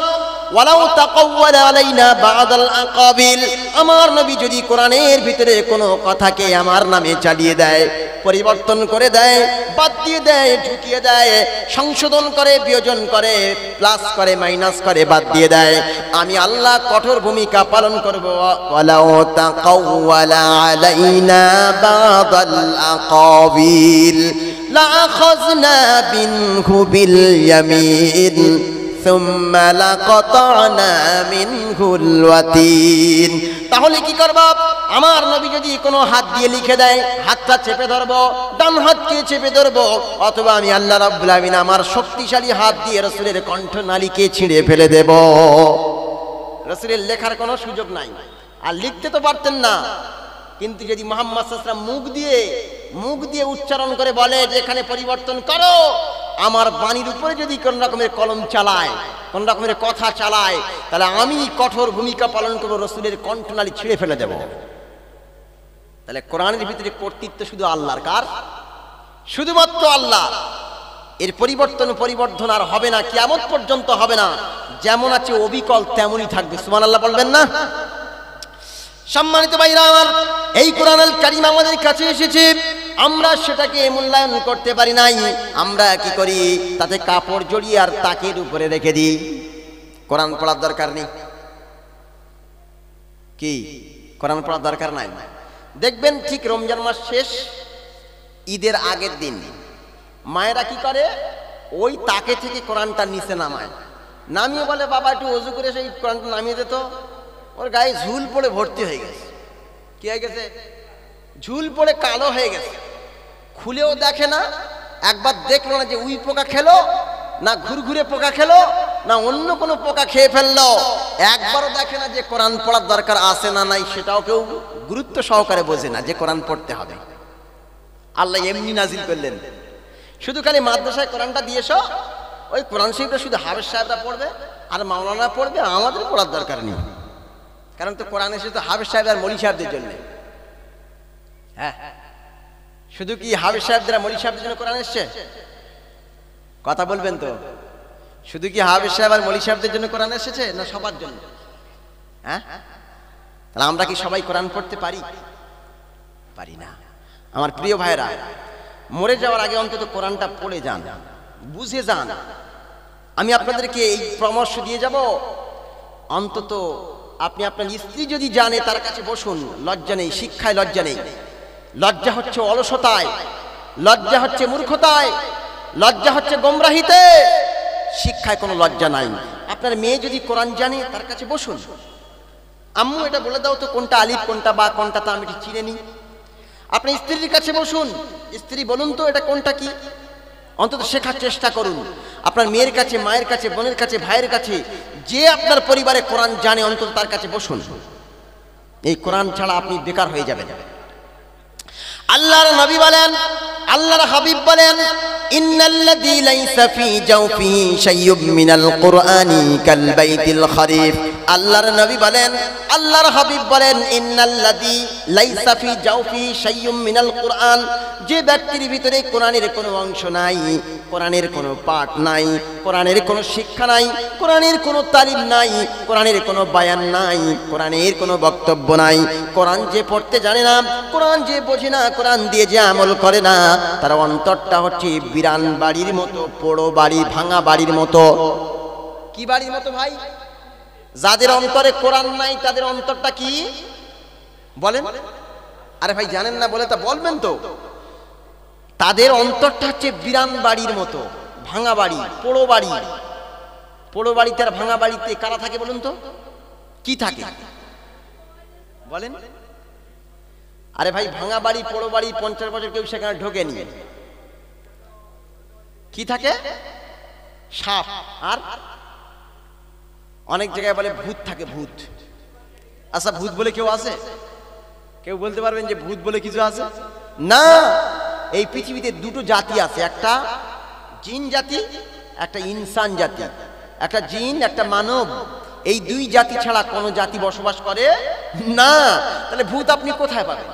Speaker 1: ওয়ালাউ তাকাওয়ালা আলাইনা বা'দাল আকাবিল, আমার নবী যদি কোরআনের ভিতরে কোনো কথাকে আমার নামে চালিয়ে দেয়, পরিবর্তন করে দেয়, বাদ দিয়ে দেয়, ঢুকিয়ে দেয়, সংশোধন করে, বিয়োজন করে, প্লাস করে, মাইনাস করে, বাদ দিয়ে দেয়, আমি আল্লাহ কঠোর ভূমিকা পালন করব। ওয়ালাউ তাকাওয়ালা আলাইনা বা'দাল আকাবিল লা আখাযনা মিনহু বিল ইয়ামিন সুম্মা লাকাতা'না মিনহুল ওয়াতিন। তাহলে কি করব? আমার নবী যদি কোনো হাত দিয়ে লিখে দেয়, হাতটা চেপে ধরবো, ডান হাতকে চেপে ধরবো, অথবা আমি আল্লাহ রাব্বুল আমিন আমার শক্তিশালী হাত দিয়ে রাসূলের কণ্ঠনালীকে ছিঁড়ে ফেলে দেব। রাসূলের লেখার কোনো সুযোগ নাই, আর লিখতে তো পারতেন না। কিন্তু যদি মুহাম্মদ সাল্লাল্লাহু আলাইহি ওয়াসাল্লাম মুখ দিয়ে উচ্চারণ করে বলে যে এখানে পরিবর্তন করো, আমার বাণীর উপরে যদি কোন রকমের কলম চালায়, কোন রকমের কথা চালায়, তাহলে আমি কঠোর ভূমিকা পালন করবো, রাসূলের কণ্ঠনালী ছিঁড়ে ফেলে দেব। তাহলে কোরআনের ভিতরে কর্তৃত্ব শুধু আল্লাহর। কার? শুধুমাত্র আল্লাহ। এর পরিবর্তন আর হবে না, কিয়ামত পর্যন্ত হবে না। যেমন আছে অবিকল তেমনই থাকবে। সুবহানাল্লাহ বলবেন না? সম্মানিত ভাইরা আমার, এই কোরআনুল কারীম আমাদের কাছে এসেছে, আমরা সেটাকে মূল্যায়ন করতে পারি নাই। আমরা কি করি? তাতে কাপড় জড়িয়ে আর তাকের উপরে রেখে দিই। কোরআন পড়ার দরকার নেই। কি কোরআন পড়ার দরকার নাই? দেখবেন ঠিক রমজান মাস শেষ, ঈদের আগের দিন মায়েরা কি করে? ওই তাকে থেকে কোরআনটা নিচে নামায়, নামিয়ে বলে বাবা একটু ওযু করে সেই কোরআনটা নামিয়ে দে তো। ওর গায়ে ঝুল পড়ে ভর্তি হয়ে গেছে। কি হয়ে গেছে? ঝুল পড়ে কালো হয়ে গেছে। খুলেও দেখে না, একবার দেখলো না যে উই পোকা খেলো, না ঘুরঘুরে পোকা খেলো, না অন্য কোনো পোকা খেয়ে ফেললো, একবারও দেখে না যে কোরআন পড়ার দরকার আছে না নাই, সেটাও কেউ গুরুত্ব সহকারে বোঝে না যে কোরআন পড়তে হবে। আল্লাহ এমনি নাজিল করলেন, শুধু খালি মাদ্রাসায় কোরআনটা দিয়েছ, ওই কোরআন শরীফটা শুধু হাফেজ সাহেবরা পড়বে আর মাওলানা পড়বে, আমাদের পড়ার দরকার নেই। কারণ তো কোরআন এসে তো হাফেজ সাহেব আর মৌলী সাহেবদের জন্য। হ্যাঁ, শুধু কি হাফেজ সাহেবদের আর মৌলী সাহেবদের জন্য কোরআন এসছে? কথা বলবেন তো? শুধু কি হাফেজ সাহেব আর মৌলী সাহেবদের জন্য কোরআন এসেছে, না সবার জন্য? হ্যাঁ, তাহলে আমরা কি সবাই কোরআন পড়তে পারি? পারি না। আমার প্রিয় ভাইরা, মরে যাওয়ার আগে অন্তত কোরআনটা পড়ে যান, বুঝে যান। আমি আপনাদেরকে এই পরামর্শ দিয়ে যাব, অন্তত আপনি আপনার স্ত্রী যদি জানে তার কাছে বসুন। লজ্জা নেই, শিক্ষায় লজ্জা নেই। লজ্জা হচ্ছে অলসতায়, লজ্জা হচ্ছে মূর্খতায়, লজ্জা হচ্ছে গোমরাহিতে। শিক্ষায় কোনো লজ্জা নাই। আপনার মেয়ে যদি কোরআন জানে তার কাছে বসুন। আম্মু এটা বলে দাও তো কোনটা আলিফ কোনটা বা কোনটা তা আমি ঠিক চিনে নিই। আপনি স্ত্রীর কাছে বসুন, স্ত্রী বলুন তো এটা কোনটা কি, অন্তত শেখার চেষ্টা করুন। আপনার মেয়ের কাছে, মায়ের কাছে, বোনের কাছে, ভাইয়ের কাছে, যে আপনার পরিবারে কোরআন জানে অন্তত তার কাছে বসুন। এই কোরআন ছাড়া আপনি বেকার হয়ে যাবেন। আল্লাহর নবী বলেন, আল্লাহর হাবিব বলেন, ইন্নাল্লাযী লাইসা ফী জাওফিহি শাইয়্যুম মিনাল কুরআনি কাল বাইতিল খরিফ। আল্লাহর নবী বলেন, আল্লাহর হাবিব বলেন, ইন্নাল্লাযী লাইসা ফী জাওফিহি শাইয়্যুম মিনাল কুরআন, যে ব্যক্তির ভিতরে কোরআনের কোনো অংশ নাই, কোরআনের কোনো পাঠ নাই, কোরআনের কোনো শিক্ষা নাই, কোরআনের কোনো তালিম নাই, কোরআনের কোনো বায়ান নাই, কোরআনের কোনো বক্তব্য নাই, কোরআন যে পড়তে জানে না, কোরআন যে বোঝে না, কোরআন দিয়ে যে আমল করে না, তার অন্তরটা হচ্ছে বিরান বাড়ির মতো, পোড়ো বাড়ি, ভাঙা বাড়ির মতো। কি বাড়ির মতো ভাই? যাদের অন্তরে কোরআন নাই তাদের অন্তরটা কি বলেন? আরে ভাই জানেন না বলে তা বলবেন তো। তাদের অন্তরটা হচ্ছে বিরান বাড়ির মতো, ভাঙা বাড়ি, পোড়ো বাড়ি। পোড়ো বাড়িতে আর ভাঙা বাড়িতে কারা থাকে বলুন তো? কি থাকে বলেন? আরে ভাই ভাঙা বাড়ি, পোড়ো বাড়ি 50 বছর কেউ সেখানে ঢোকেনি। কি থাকে? সাপ। আর অনেক জায়গায় বলে ভূত থাকে, ভূত। আচ্ছা ভূত বলে কেউ আছে? কেউ বলতে পারবেন যে ভূত বলে কিছু আছে? না, এই পৃথিবীতে দুটো জাতি আছে, একটা জিন জাতি, একটা ইনসান জাতি। একটা জিন, একটা মানব। এই দুই জাতি ছাড়া কোন জাতি বসবাস করে না। তাহলে ভূত আপনি কোথায় পাবেন?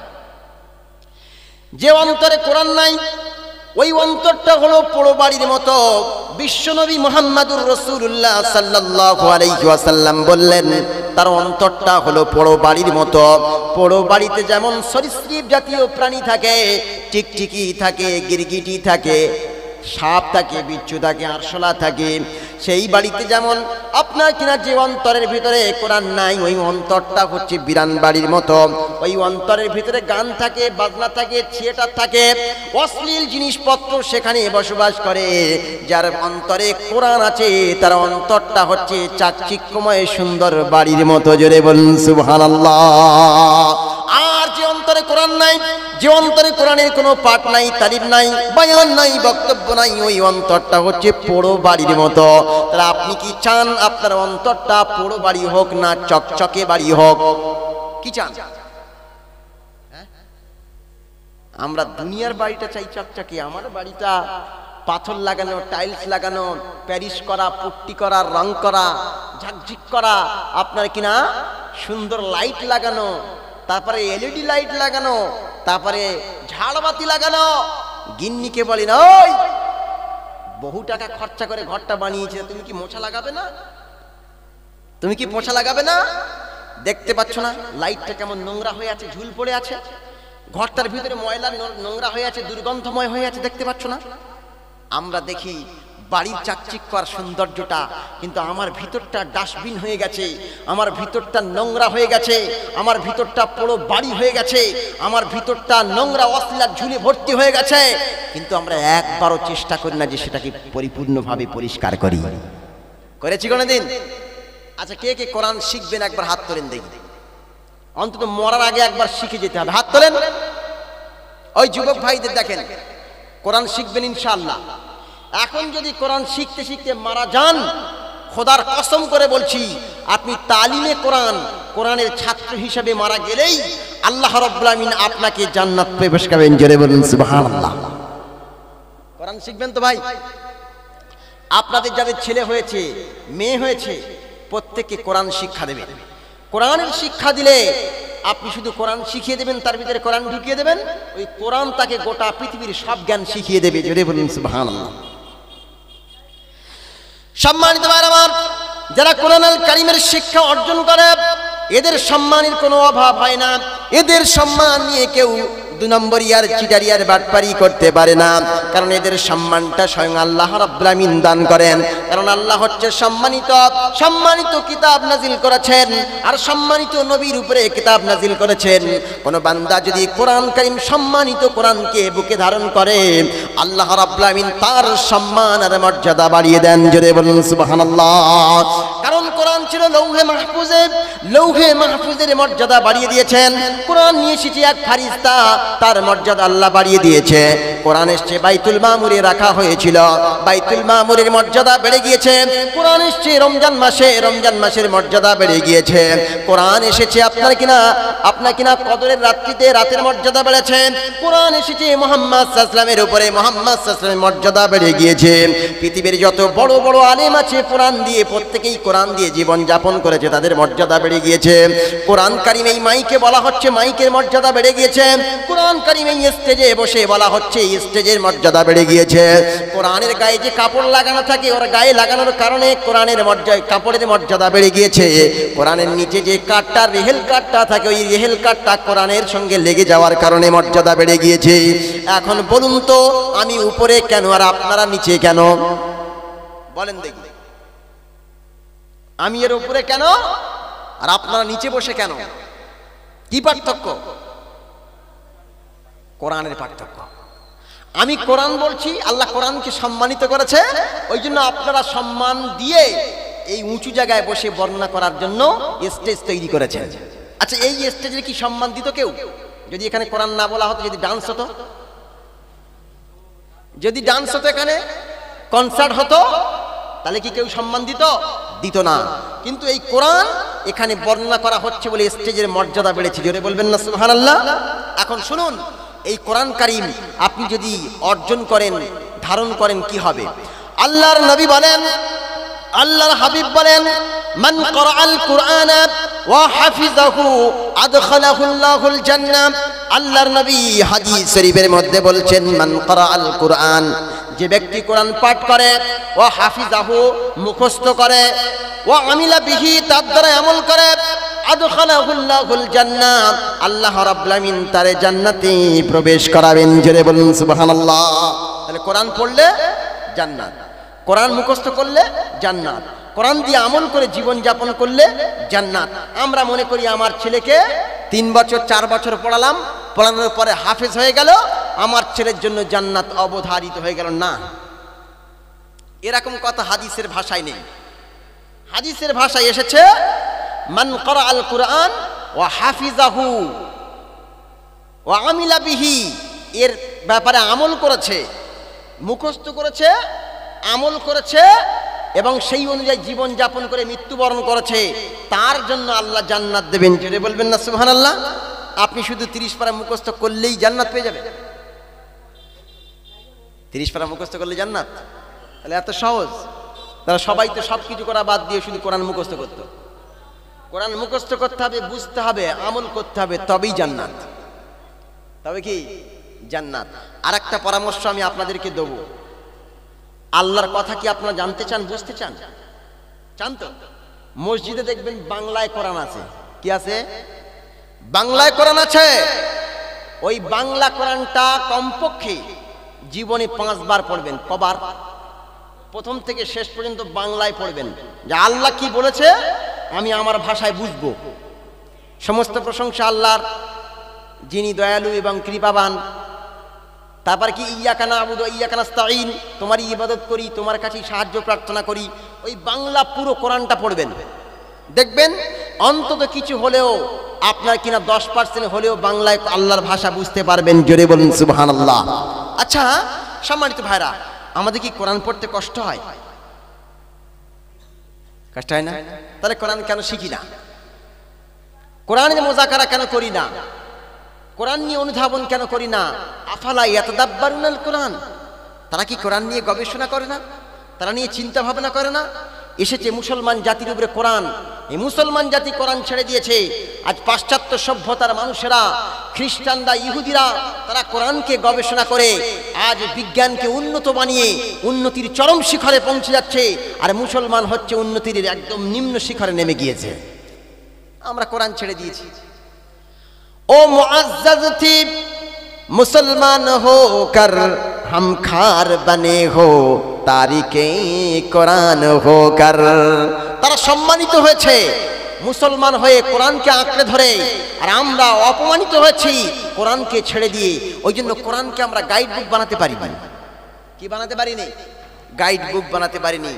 Speaker 1: যে অন্তরে কোরআন নাই ওই অন্তরটা হলো পোড়ো বাড়ির মতো। বিশ্বনবী মুহাম্মদুর রাসূলুল্লাহ সাল্লাল্লাহু আলাইহি ওয়াসাল্লাম বললেন, তার অন্তরটা হলো পোড়ো বাড়ির মতো। পোড়ো বাড়িতে যেমন সরীসৃপ জাতীয় প্রাণী থাকে, টিকটিকি থাকে, গিরগিটি থাকে, সাপ থাকে, বিচ্ছু থাকে, আরশোলা থাকে, সেই বাড়িতে যেমন আপনার কিনা যে অন্তরের ভিতরে কোরআন নাই ওই অন্তরটা হচ্ছে বিরান বাড়ির মতো। ওই অন্তরের ভিতরে গান থাকে, বাজনা থাকে, থিয়েটার থাকে, অশ্লীল জিনিসপত্র সেখানে বসবাস করে। যার অন্তরে কোরআন আছে তার অন্তরটা হচ্ছে চাকচিক্যময় সুন্দর বাড়ির মতো। জোরে বলুন সুবহানাল্লাহ। আর যে অন্তরে কোরআন নাই, যে অন্তরে কোরআনের কোনো পাঠ নাই, তালিম নাই, বায়ান নাই, বক্তব্য নাই, ওই অন্তরটা হচ্ছে পোড়ো বাড়ির মতো। তাহলে আপনি কি চান আপনার অন্তরটা পোড়ো বাড়ি হোক না চকচকে বাড়ি হোক? কি চান? আমরা দুনিয়ার বাড়িটা চাই চকচকে। আমার বাড়িটা পাথর লাগানো, টাইলস লাগানো, প্যারিশ করা, পুট্টি করা, রং করা, ঝকঝক করা, আপনার কিনা সুন্দর লাইট লাগানো, তারপরে এলইডি লাইট লাগানো, তারপরে ঝাড়বাতি লাগানো। গিন্নিকে বলেন, ওই বহু টাকা খরচা করে ঘরটা বানিয়েছে, তুমি কি মোছা লাগাবে না? তুমি কি পোছা লাগাবে না? দেখতে পাচ্ছ না লাইটটা কেমন নোংরা হয়ে আছে, ঝুল পড়ে আছে, ঘরটার ভিতরে ময়লা নোংরা হয়ে আছে, দুর্গন্ধময় হয়ে আছে, দেখতে পাচ্ছ না? আমরা দেখি বাড়ির চাকচিক্য আর সৌন্দর্যটা, কিন্তু আমার ভিতরটা ডাস্টবিন হয়ে গেছে, আমার ভিতরটা নোংরা হয়ে গেছে, আমার ভিতরটা পুরো বাড়ি হয়ে গেছে, আমার ভিতরটা নোংরা অশ্লীল ঝুলে ভর্তি হয়ে গেছে। কিন্তু আমরা একবারও চেষ্টা করি না যে সেটাকে পরিপূর্ণভাবে পরিষ্কার করি। করেছি কোনোদিন? আচ্ছা কে কে কোরআন শিখবেন একবার হাত তোলেন দেখি। অন্তত মরার আগে একবার শিখে যেতে হবে, হাত তোলেন। ওই যুবক ভাইদের দেখেন, কোরআন শিখবেন ইনশাআল্লাহ। এখন যদি কোরআন শিখতে শিখতে মারা যান, খোদার কসম করে বলছি, আপনি তালিমে কোরআন, কোরআনের ছাত্র হিসেবে মারা গেলেই আল্লাহ রাব্বুল আমিন আপনাকে জান্নাত প্রবেশ করাবেন। জোরে বলুন সুবহানাল্লাহ। কোরআন শিখবেন তো ভাই? আপনাদের যাদের ছেলে হয়েছে, মেয়ে হয়েছে, প্রত্যেককে কোরআন শিক্ষা দেবেন। কোরআনের শিক্ষা দিলে আপনি শুধু কোরআন শিখিয়ে দেবেন, তার ভিতরে কোরআন ঢুকিয়ে দেবেন, ওই কোরআন তাকে গোটা পৃথিবীর সব জ্ঞান শিখিয়ে দেবে। জোরে বলুন সুবহানাল্লাহ। সম্মানিত ভাইরা আমার, যারা কোরআনুল কারীমের শিক্ষা অর্জন করে এদের সম্মানের কোনো অভাব হয় না। এদের সম্মান নিয়ে কেউ 2 নম্বরি আর চিটারি আর বাটপারি করতে পারে না, কারণ এদের সম্মানটা স্বয়ং আল্লাহ রাব্বুল আমিন দান করেন। কারণ আল্লাহ হচ্ছে সম্মানিত, সম্মানিত কিতাব নাজিল করেছেন আর সম্মানিত নবীর উপরে কিতাব নাজিল করেছেন। কোন বান্দা যদি কোরআন কারীম সম্মানিত কোরআনকে বুকে ধারণ করে, আল্লাহ রাব্বুল আমিন তার সম্মান আর মর্যাদা বাড়িয়ে দেন। জোরে বলুন সুবহানাল্লাহ। কারণ কোরআন ছিল লৌহে মাহফুজে, লৌহে মাহফুজের মর্যাদা বাড়িয়ে দিয়েছেন। কোরআন নিয়ে এসেছে এক ফারিস্তা, তার মর্যাদা আল্লাহ বাড়িয়ে দিয়েছে। কোরআন এসছে বাইতুল মামুরে রাখা হয়েছিল, বাইতুল মামুরের মর্যাদা বেড়ে গিয়েছে। কোরআন এসছে রমজান মাসে, রমজান মাসের মর্যাদা বেড়ে গিয়েছে। কোরআন এসেছে আপনার কিনা কদরের রাত্রিতে, রাতের মর্যাদা বেড়েছে। কোরআন এসেছে মুহাম্মদ সাল্লাল্লাহু আলাইহি ওয়াসাল্লামের উপরে, মুহাম্মদ সাল্লাল্লাহু আলাইহি ওয়াসাল্লামের মর্যাদা বেড়ে গিয়েছে। পৃথিবীর যত বড় বড় আলেম আছে কোরআন দিয়ে, প্রত্যেকেই কোরআন দিয়ে জীবন যাপন করেছে, তাদের মর্যাদা বেড়ে গিয়েছে। কোরআন কারিম এই মাইকে বলা হচ্ছে, মাইকের মর্যাদা বেড়ে গিয়েছে। কোরআন কারিম এই স্টেজে বসে বলা হচ্ছে, স্টেজের মর্যাদা বেড়ে গিয়েছে। কোরআনের গায়ে যে কাপড় লাগানো থাকে, ওর গায়ে লাগানোর কারণে কোরআনের মর্যাদা, কাপড়ের মর্যাদা বেড়ে গিয়েছে। কোরআনের নিচে যে কাঠটা, রেহেল কাঠটা থাকে, ওই রেহেল কাঠটা কোরআনের সঙ্গে লেগে যাওয়ার কারণে মর্যাদা বেড়ে গিয়েছে। এখন বলুন তো, আমি উপরে কেন আর আপনারা নিচে কেন? বলেন দেখি, আমি এর উপরে কেন আর আপনারা নিচে বসে কেন? কি পার্থক্য? কোরআনের পার্থক্য। আমি কোরআন বলছি, আল্লাহ কোরআনকে সম্মানিত করেছে, ওই জন্য আপনারা সম্মান দিয়ে এই উঁচু জায়গায় বসে বর্ণনা করার জন্য স্টেজ তৈরি করেছেন। আচ্ছা, এই স্টেজে কি সম্মান দিত কেউ? যদি এখানে কোরআন না বলা হতো, যদি ডান্স হতো, যদি ডান্স হতো, এখানে কনসার্ট হতো, তাহলে কি কেউ সম্মান দিত? দিত না। কিন্তু এই কোরআন এখানে বর্ণনা করা হচ্ছে বলে স্টেজের মর্যাদা বেড়েছে। জোরে বলবেন না সুবহানাল্লাহ? এখন শুনুন, এই কোরআন কারীম আপনি যদি অর্জন করেন, ধারণ করেন, কি হবে? আল্লাহর নবী বলেন, আল্লাহর হাবিব বলেন, মান ক্বরাআল কুরআনা ওয়া হাফিজাহু আদখালাহুল্লাহুল জান্নাহ। আল্লাহর নবী হাদিস শরীফের মধ্যে বলছেন, মান ক্বরাআল কুরআন, যে ব্যক্তি কোরআন পাঠ করে, ওয়া হাফিজাহু, মুখস্থ করে, ওয়া আমিলা বিহি, তার দ্বারা আমল করে, আদখালাহুল্লাহুল জান্নাহ, আল্লাহ রাব্বুল আলামিন তারে জান্নাতে প্রবেশ করাবেন। জোরে বলুন সুবহানাল্লাহ। তাহলে কোরআন পড়লে জান্নাত, কোরআন মুখস্থ করলে জান্নাত, কোরআন দিয়ে আমল করে জীবন যাপন করলে জান্নাত। আমরা মনে করি আমার ছেলেকে 3 বছর 4 বছর পড়ালাম, পড়ানোর পরে হাফেজ হয়ে গেল, আমার ছেলের জন্য জান্নাত অবধারিত হয়ে গেল। না, এরকম কথা হাদিসের ভাষায় নেই। হাদিসের ভাষায় এসেছে, মান ক্বরাআল কুরআন ওয়া হাফিজাহু ওয়া আমিলা বিহি, এর ব্যাপারে আমল করেছে, মুখস্থ করেছে, আমল করেছে এবং সেই অনুযায়ী জীবন যাপন করে মৃত্যুবরণ করেছে, তার জন্য আল্লাহ জান্নাত দেবেন। জোরে বলবেন না সুবহানাল্লাহ? আপনি শুধু 30 পারা মুখস্থ করলেই জান্নাত পেয়ে যাবেন? 30 পারা মুখস্থ করলে জান্নাত? তাহলে এত সহজ? তারা সবাই তো সব কিছু করা বাদ দিয়ে শুধু কোরআন মুখস্থ করত। কোরআন মুখস্থ করতে হবে, বুঝতে হবে, আমল করতে হবে, তবেই জান্নাত। তবে কি জান্নাত? আর একটা পরামর্শ আমি আপনাদেরকে দেব, আল্লাহর কথা কি আপনারা জানতে চান, বুঝতে চান? চান তো? মসজিদে দেখবেন বাংলায় কোরআন আছে। কি আছে? বাংলায় কোরআন আছে। ওই বাংলা কোরআনটা কমপক্ষে জীবনে 5 বার পড়বেন। কবার? প্রথম থেকে শেষ পর্যন্ত বাংলায় পড়বেন, যে আল্লাহ কি বলেছে আমি আমার ভাষায় বুঝবো। সমস্ত প্রশংসা আল্লাহর, যিনি দয়ালু এবং কৃপাবান। তারপর কি ইয়াকা না'বুদু ওয়া ইয়াকা নাস্তাঈন, তোমারই ইবাদত করি, তোমার কাছেই সাহায্য প্রার্থনা করি। ওই বাংলা পুরো কোরআনটা পড়বেন, দেখবেন অন্তত কিছু হলেও আপনার কিনা 10% হলেও বাংলায় আল্লাহর ভাষা বুঝতে পারবেন। জোরে বলুন সুবহানাল্লাহ। আচ্ছা সম্মানিত ভাইরা, আমাদের কি কোরআন পড়তে কষ্ট হয়? কষ্ট হয় না? তাহলে কোরআন কেন শিখি না? কোরআনের মুযাকারা কেন করি না? কোরআন নিয়ে অনুধাবন কেন করি না? আফালা ইয়াতাদাব্বারুনাল কোরআন, তারা কি কোরআন নিয়ে গবেষণা করে না? তারা নিয়ে চিন্তা ভাবনা করে না? এসেছে মুসলমান জাতির উপরে কোরআন, এই মুসলমান জাতি কোরআন ছেড়ে দিয়েছে। আজ পাশ্চাত্য সভ্যতার মানুষেরা, খ্রিস্টানরা, ইহুদিরা, তারা কোরআনকে গবেষণা করে আজ বিজ্ঞানকে উন্নত বানিয়ে উন্নতির চরম শিখরে পৌঁছে যাচ্ছে, আর মুসলমান হচ্ছে উন্নতির একদম নিম্ন শিখরে নেমে গিয়েছে। আমরা কোরআন ছেড়ে দিয়েছি। ओ मुअज़्ज़ज़ थी मुसलमान हो कर हम खार बने हो तारिके কোরআন हो कर, তারা সম্মানিত হয়েছে মুসলমান হয়ে কোরআনকে আঁকড়ে ধরে, আর আমরা অপমানিত হয়েছি কোরআনকে ছেড়ে দিয়ে। ওই জন্য কোরআনকে আমরা গাইড বুক বানাতে পারিনি। কি বানাতে পারিনি? গাইড বুক বানাতে পারিনি।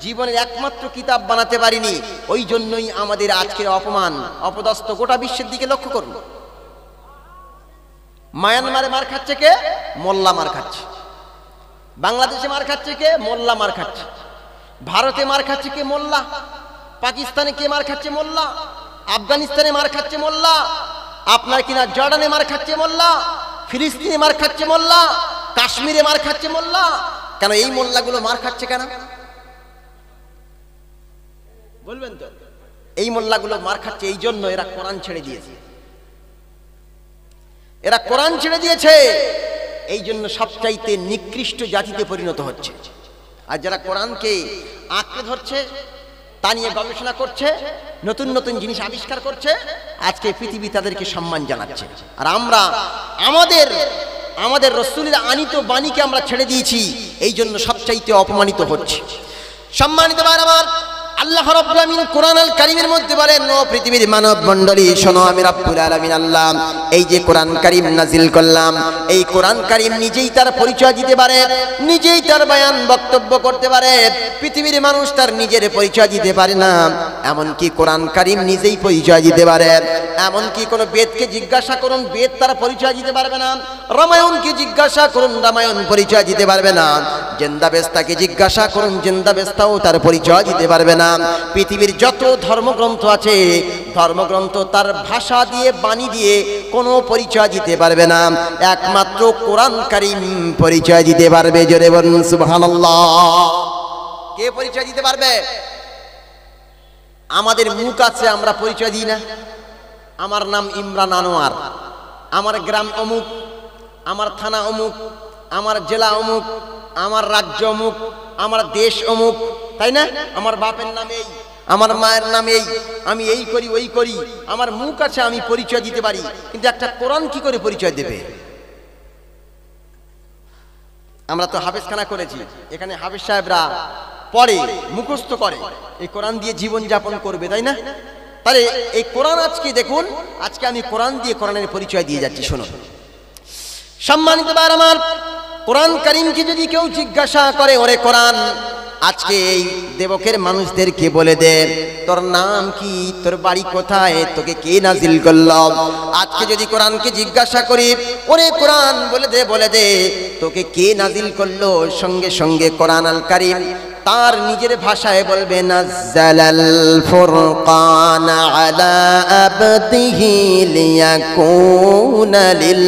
Speaker 1: জীবনের একমাত্র কিতাব বানাতে পারিনি, ওই জন্যই আমাদের আজকের অপমান অপদস্থ। গোটা বিশ্বের দিকে লক্ষ্য করুন, মায়ানমারে মার খাচ্ছে কে? মোল্লা মার খাচ্ছে। বাংলাদেশে মার খাচ্ছে কে? মোল্লা মার খাচ্ছে। ভারতে মার খাচ্ছে কে? মোল্লা। পাকিস্তানে কে মার খাচ্ছে? মোল্লা। আফগানিস্তানে মার খাচ্ছে মোল্লা। আপনার কিনা জর্ডানে মার খাচ্ছে মোল্লা, ফিলিস্তিনে মার খাচ্ছে মোল্লা, কাশ্মীরে মার খাচ্ছে মোল্লা। কেন এই মোল্লাগুলো মার খাচ্ছে কেন বলবেন তো? এই মোল্লাগুলো মার খাচ্ছে এই জন্য, এরা কোরআন ছেড়ে দিয়েছে। এরা কোরআন ছেড়ে দিয়েছে, এই জন্য সবচাইতে নিকৃষ্ট জাতিতে পরিণত হচ্ছে। আর যারা কোরআনকে আঁকড়ে ধরছে, তা নিয়ে গবেষণা করছে, নতুন নতুন জিনিস আবিষ্কার করছে, আজকে পৃথিবী তাদেরকে সম্মান জানাচ্ছে। আর আমরা আমাদের রাসূলের আনিত বাণীকে আমরা ছেড়ে দিয়েছি, এই জন্য সবচাইতে অপমানিত হচ্ছে। সম্মানিত ভাই আমার, আল্লাহ রাব্বুল আলামিন কোরআন আল কারীমের মধ্যে বলেন, ও পৃথিবীর মানব মণ্ডলী শোনো, আমি রাব্বুল আলামিন আল্লাহ এই যে কোরআন কারীম নাজিল করলাম, এই কোরআন কারীম নিজেই তার পরিচয় দিতে পারে, নিজেই তার বয়ান বক্তব্য করতে পারে। পৃথিবীর মানুষ তার নিজের পরিচয় দিতে পারে না, এমনকি কোরআন কারীম নিজেই পরিচয় দিতে পারে। এমনকি কোন বেদকে জিজ্ঞাসা করুন, বেদ তার পরিচয় দিতে পারবে না। রামায়ণকে জিজ্ঞাসা করুন, রামায়ণ পরিচয় দিতে পারবে না। জেন্দাবেস্তাকে জিজ্ঞাসা করুন, জেন্দাবেস্তাও তার পরিচয় দিতে পারবে না। পৃথিবীর যত ধর্মগ্রন্থ আছে, ধর্মগ্রন্থ তার ভাষা দিয়ে, বাণী দিয়ে কোনো পরিচয় দিতে পারবে না, একমাত্র কোরআন কারীম পরিচয় দিতে পারবে। জোরে বলুন সুবহানাল্লাহ। কে পরিচয় দিতে পারবে? আমাদের মুখ আছে, আমরা পরিচয় দিই না। আমার নাম ইমরান আনোয়ার, আমার গ্রাম অমুক, আমার থানা অমুক, আমার জেলা অমুক, আমার রাজ্য অমুক, আমার দেশ অমুক, তাই না? আমার বাপের নাম এই, আমার মায়ের নাম এই, আমি এই করি ওই করি, আমার মুখ আছে, আমি পরিচয় দিতে পারি। কিন্তু একটা কোরআন কি করে পরিচয় দেবে? আমরা তো হাফেজখানা করেছি, এখানে হাফেজ সাহেবরা পড়ে, মুখস্থ করে, এই কোরআন দিয়ে জীবন যাপন করবে, তাই না? তাহলে এই কোরআন আজকে দেখুন, আজকে আমি কোরআন দিয়ে কোরআনের পরিচয় দিয়ে যাচ্ছি। শুনুন সম্মানিত ভাই আমার, কোরআন কারীমকে যদি কেউ জিজ্ঞাসা করে, ওরে কোরআন আজকে এই দেবকের মানুষদেরকে বলে দে, তোর নাম কি, তোর বাড়ি কোথায়, তোকে কে নাজিল করলো? আজকে যদি কোরআনকে জিজ্ঞাসা করি, ওরে কোরআন বলে দে তোকে কে নাজিল করলো, সঙ্গে সঙ্গে কোরআন আল কারীম তার নিজের ভাষায় বলবে, নাজ্জালাল ফুরকান আলা আবদিহি লিয়াকুনা লিল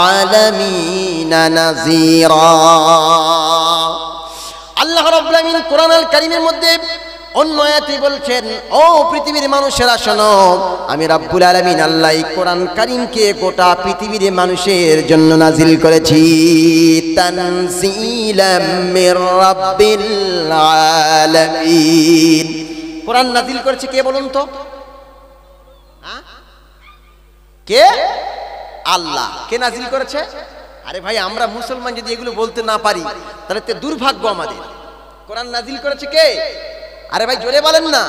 Speaker 1: আলামিনা নাযীরা। আল্লাহ রাব্বুল আলামিন কোরআন আল কারীমের মধ্যে অন্য আয়াতে বলছেন, ও পৃথিবীর মানুষেরা শোনো, আমি রাব্বুল আলামিন আল্লাহ এই কোরআন কারীমকে গোটা পৃথিবীর মানুষের জন্য নাজিল করেছি। তানজিলাম মির রাব্বিল আলামিন। কোরআন নাজিল করেছে কে বলুন তো? কে? আল্লাহ। কে নাজিল করেছে? আরে ভাই, আমরা মুসলমান যদি এগুলো বলতে না পারি তাহলে তো দুর্ভাগ্য আমাদের। কোরআন নাজিল করেছে কে? আরে ভাই জোরে বলেন না।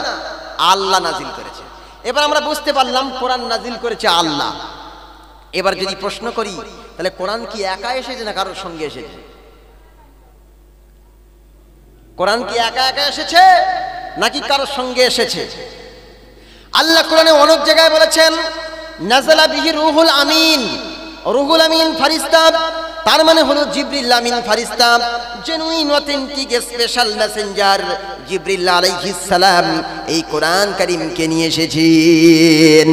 Speaker 1: আল্লাহ নাজিল করেছে। এবার আমরা বুঝতে পারলাম কোরআন নাজিল করেছে আল্লাহ। এবার যদি প্রশ্ন করি, তাহলে কোরআন কি একা এসেছে না কারোর সঙ্গে এসেছে? কোরআন কি একা একা এসেছে নাকি কারোর সঙ্গে এসেছে? আল্লাহ কোরআনে অনেক জায়গায় বলেছেন, নাযালা বিহি রূহুল আমিন। রূহুল আমিন ফেরেশতা, তার মানে হলো জিবরিল আমিন ফেরেশতা, জেনুইন অথেন্টিক স্পেশাল মেসেঞ্জার জিবরিল আলাইহিস সালাম এই কোরআন কারীমকে নিয়ে এসেছেন।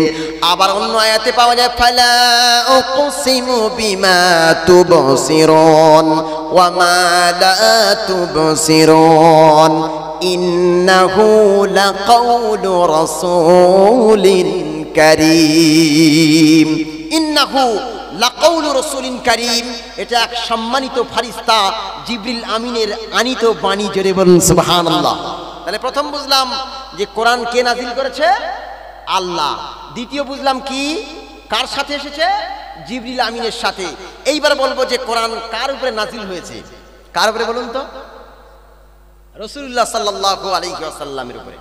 Speaker 1: আবার অন্য আয়াতে পাওয়া যায়, ফালা উকসিমু বিমা তুবসিরুন ওয়া মা লা তুবসিরুন ইন্নাহু লাকাউলু রাসূলিন কারীম। ইন্নাহু লাকাউলু রাসূলিন কারীম, এটা এক সম্মানিত ফেরেশতা জিবরিল আমিনের আনিত বাণী। জোরে বলুন সুবহানাল্লাহ। তাহলে প্রথম বুঝলাম যে কোরআন কে নাজিল করেছে? আল্লাহ। দ্বিতীয় বুঝলাম কি, কার সাথে এসেছে? জিবরিল আমিনের সাথে। এইবার বলবো যে কোরআন কার উপরে নাজিল হয়েছে? কার উপরে বলুন তো? রাসূলুল্লাহ সাল্লাল্লাহু আলাইহি ওয়াসাল্লামের উপরে।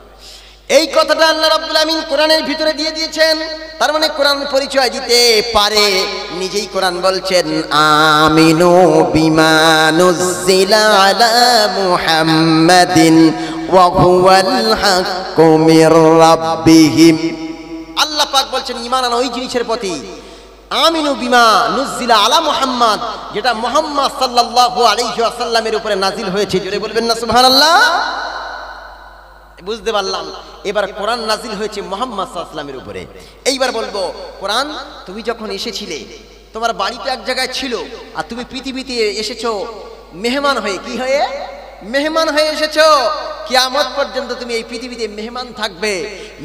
Speaker 1: এই কথাটা আল্লাহ রাব্বুল আমিন কোরআনের ভিতরে দিয়ে দিয়েছেন। তার মানে কোরআন পরিচয় দিতে পারে। নিজেই কোরআন বলছেন, আমিনু বিমা নুজ্জিলা আলা মুহাম্মাদিন ওয়া হুয়াল হাক্কু মির রাব্বিহিম। আল্লাহ পাক বলছেন ঈমান আনা ওই জিনিসের প্রতি, আমিনু বিমা নুজিলা আলা মুহাম্মদ, যেটা মুহাম্মদ সাল্লাল্লাহু আলাইহি ওয়াসাল্লামের উপরে নাজিল হয়েছে। জোরে বলবেন না সুবহানাল্লাহ। বুঝতে পারলাম। এবার কোরআন নাজিল হয়েছে মুহাম্মদ সাল্লাল্লাহু আলাইহি ওয়াসাল্লামের উপরে। এইবার বলবো, কোরআন তুমি যখন এসেছিলে, তোমার বাড়িটা এক জায়গায় ছিল, আর তুমি পৃথিবীতে এসেছো মেহমান হয়ে। কি হয়ে? মেহমান হয়ে এসেছো। কিয়ামত পর্যন্ত তুমি এই পৃথিবীতে মেহমান থাকবে,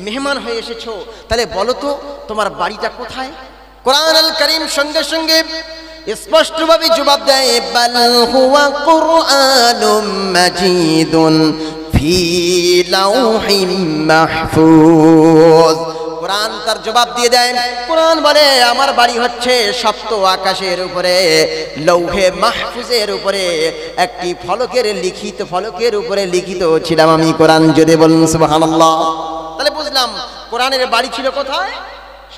Speaker 1: মেহমান হয়ে এসেছো। তাহলে বলো তো তোমার বাড়িটা কোথায়? কোরআন আল কারীম সঙ্গে সঙ্গে স্পষ্টভাবে জবাব দেয়, বাল হুয়া কুরআনুম মাজিদুন ফি লাউহিম মাহফুজ। কোরআন তার জবাব দিয়ে দেয়। কোরআন বলে আমার বাড়ি হচ্ছে সপ্ত আকাশের উপরে, লৌহে মাহফুজের উপরে, একটি ফলকের লিখিত, ফলকের উপরে লিখিত ছিলাম আমি কোরআন। যদি বলুন সুবহানাল্লাহ। তাহলে বুঝলাম কোরআনের বাড়ি ছিল কোথায়?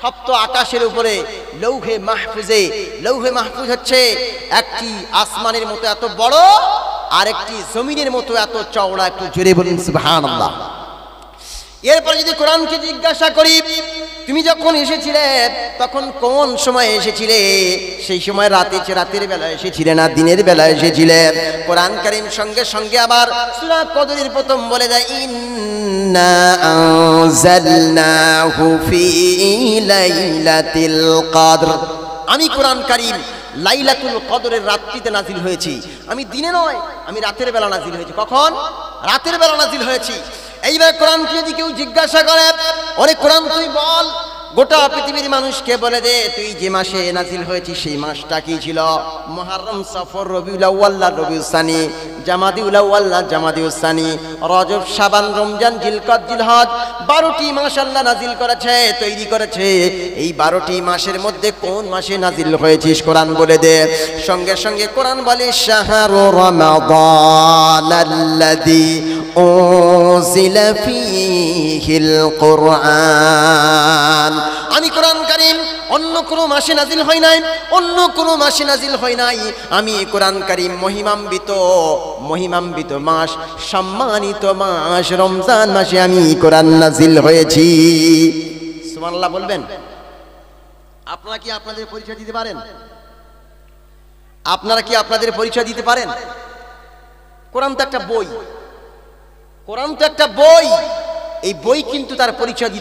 Speaker 1: সপ্ত আকাশের উপরে, লৌহে মাহফুজে। লৌহে মাহফুজ হচ্ছে একটি আসমানের মতো এত বড়, আর একটি জমিনের মতো এত চওড়া। একটু জোরে বলুন সুবহানাল্লাহ। এরপরে যদি কোরআনকে জিজ্ঞাসা করি, তুমি যখন এসেছিলে তখন কোন সময় এসেছিলে? সেই সময় রাতের বেলা এসেছিলে না দিনের বেলা এসেছিলে? কোরআন কারীম সঙ্গে সঙ্গে আবার সূরা কদরের প্রথম বলে দেয়, ইন্না আনজালনাহু ফি লাইলাতিল কদর। আমি কোরআন কারীম লাইলাতুল কদরের রাত্রিতে নাজিল হয়েছি। আমি দিনে নয়, আমি রাতের বেলা নাজিল হয়েছি। কখন? রাতের বেলা নাজিল হয়েছি। এইবার কোরআনকে যদি কেউ জিজ্ঞাসা করে, ওরে কোরআন তুই বল, গোটা পৃথিবীর মানুষকে বলে দে তুই যে মাসে নাজিল হয়েছিস সেই মাসটা কি ছিল? মুহররম, সফর, রবিউল আউয়াল, রবিউল সানি, জামাদিউল আউয়াল, জামাদিউল সানি, রজব, শাবান, রমজান, জিলকদ, জিলহজ, 12টি মাস আল্লাহ নাজিল করেছে, তৈরি করেছে। এই 12টি মাসের মধ্যে কোন মাসে নাজিল হয়েছিস কোরআন বলে দে। সঙ্গে সঙ্গে কোরআন বলে, শাহরু রমাদান আল্লাযী উনজিলা ফীহিল কুরআন। আমি কোরআন কারীম অন্য কোনো মাসে নাজিল হয় নাই, অন্য কোনো মাসে নাজিল হয় নাই। আমি কোরআন কারীম মহিমান্বিত মাস, সম্মানিত মাস রমজান মাসে আমি কোরআন নাজিল হয়েছি। সুবহানাল্লাহ বলবেন। আপনারা কি আপনাদের পরিচয় দিতে পারেন? আপনারা কি আপনাদের পরিচয় দিতে পারেন? কোরআন তো একটা বই, কোরআন তো একটা বই। এই বই কিন্তু তার পরিচয়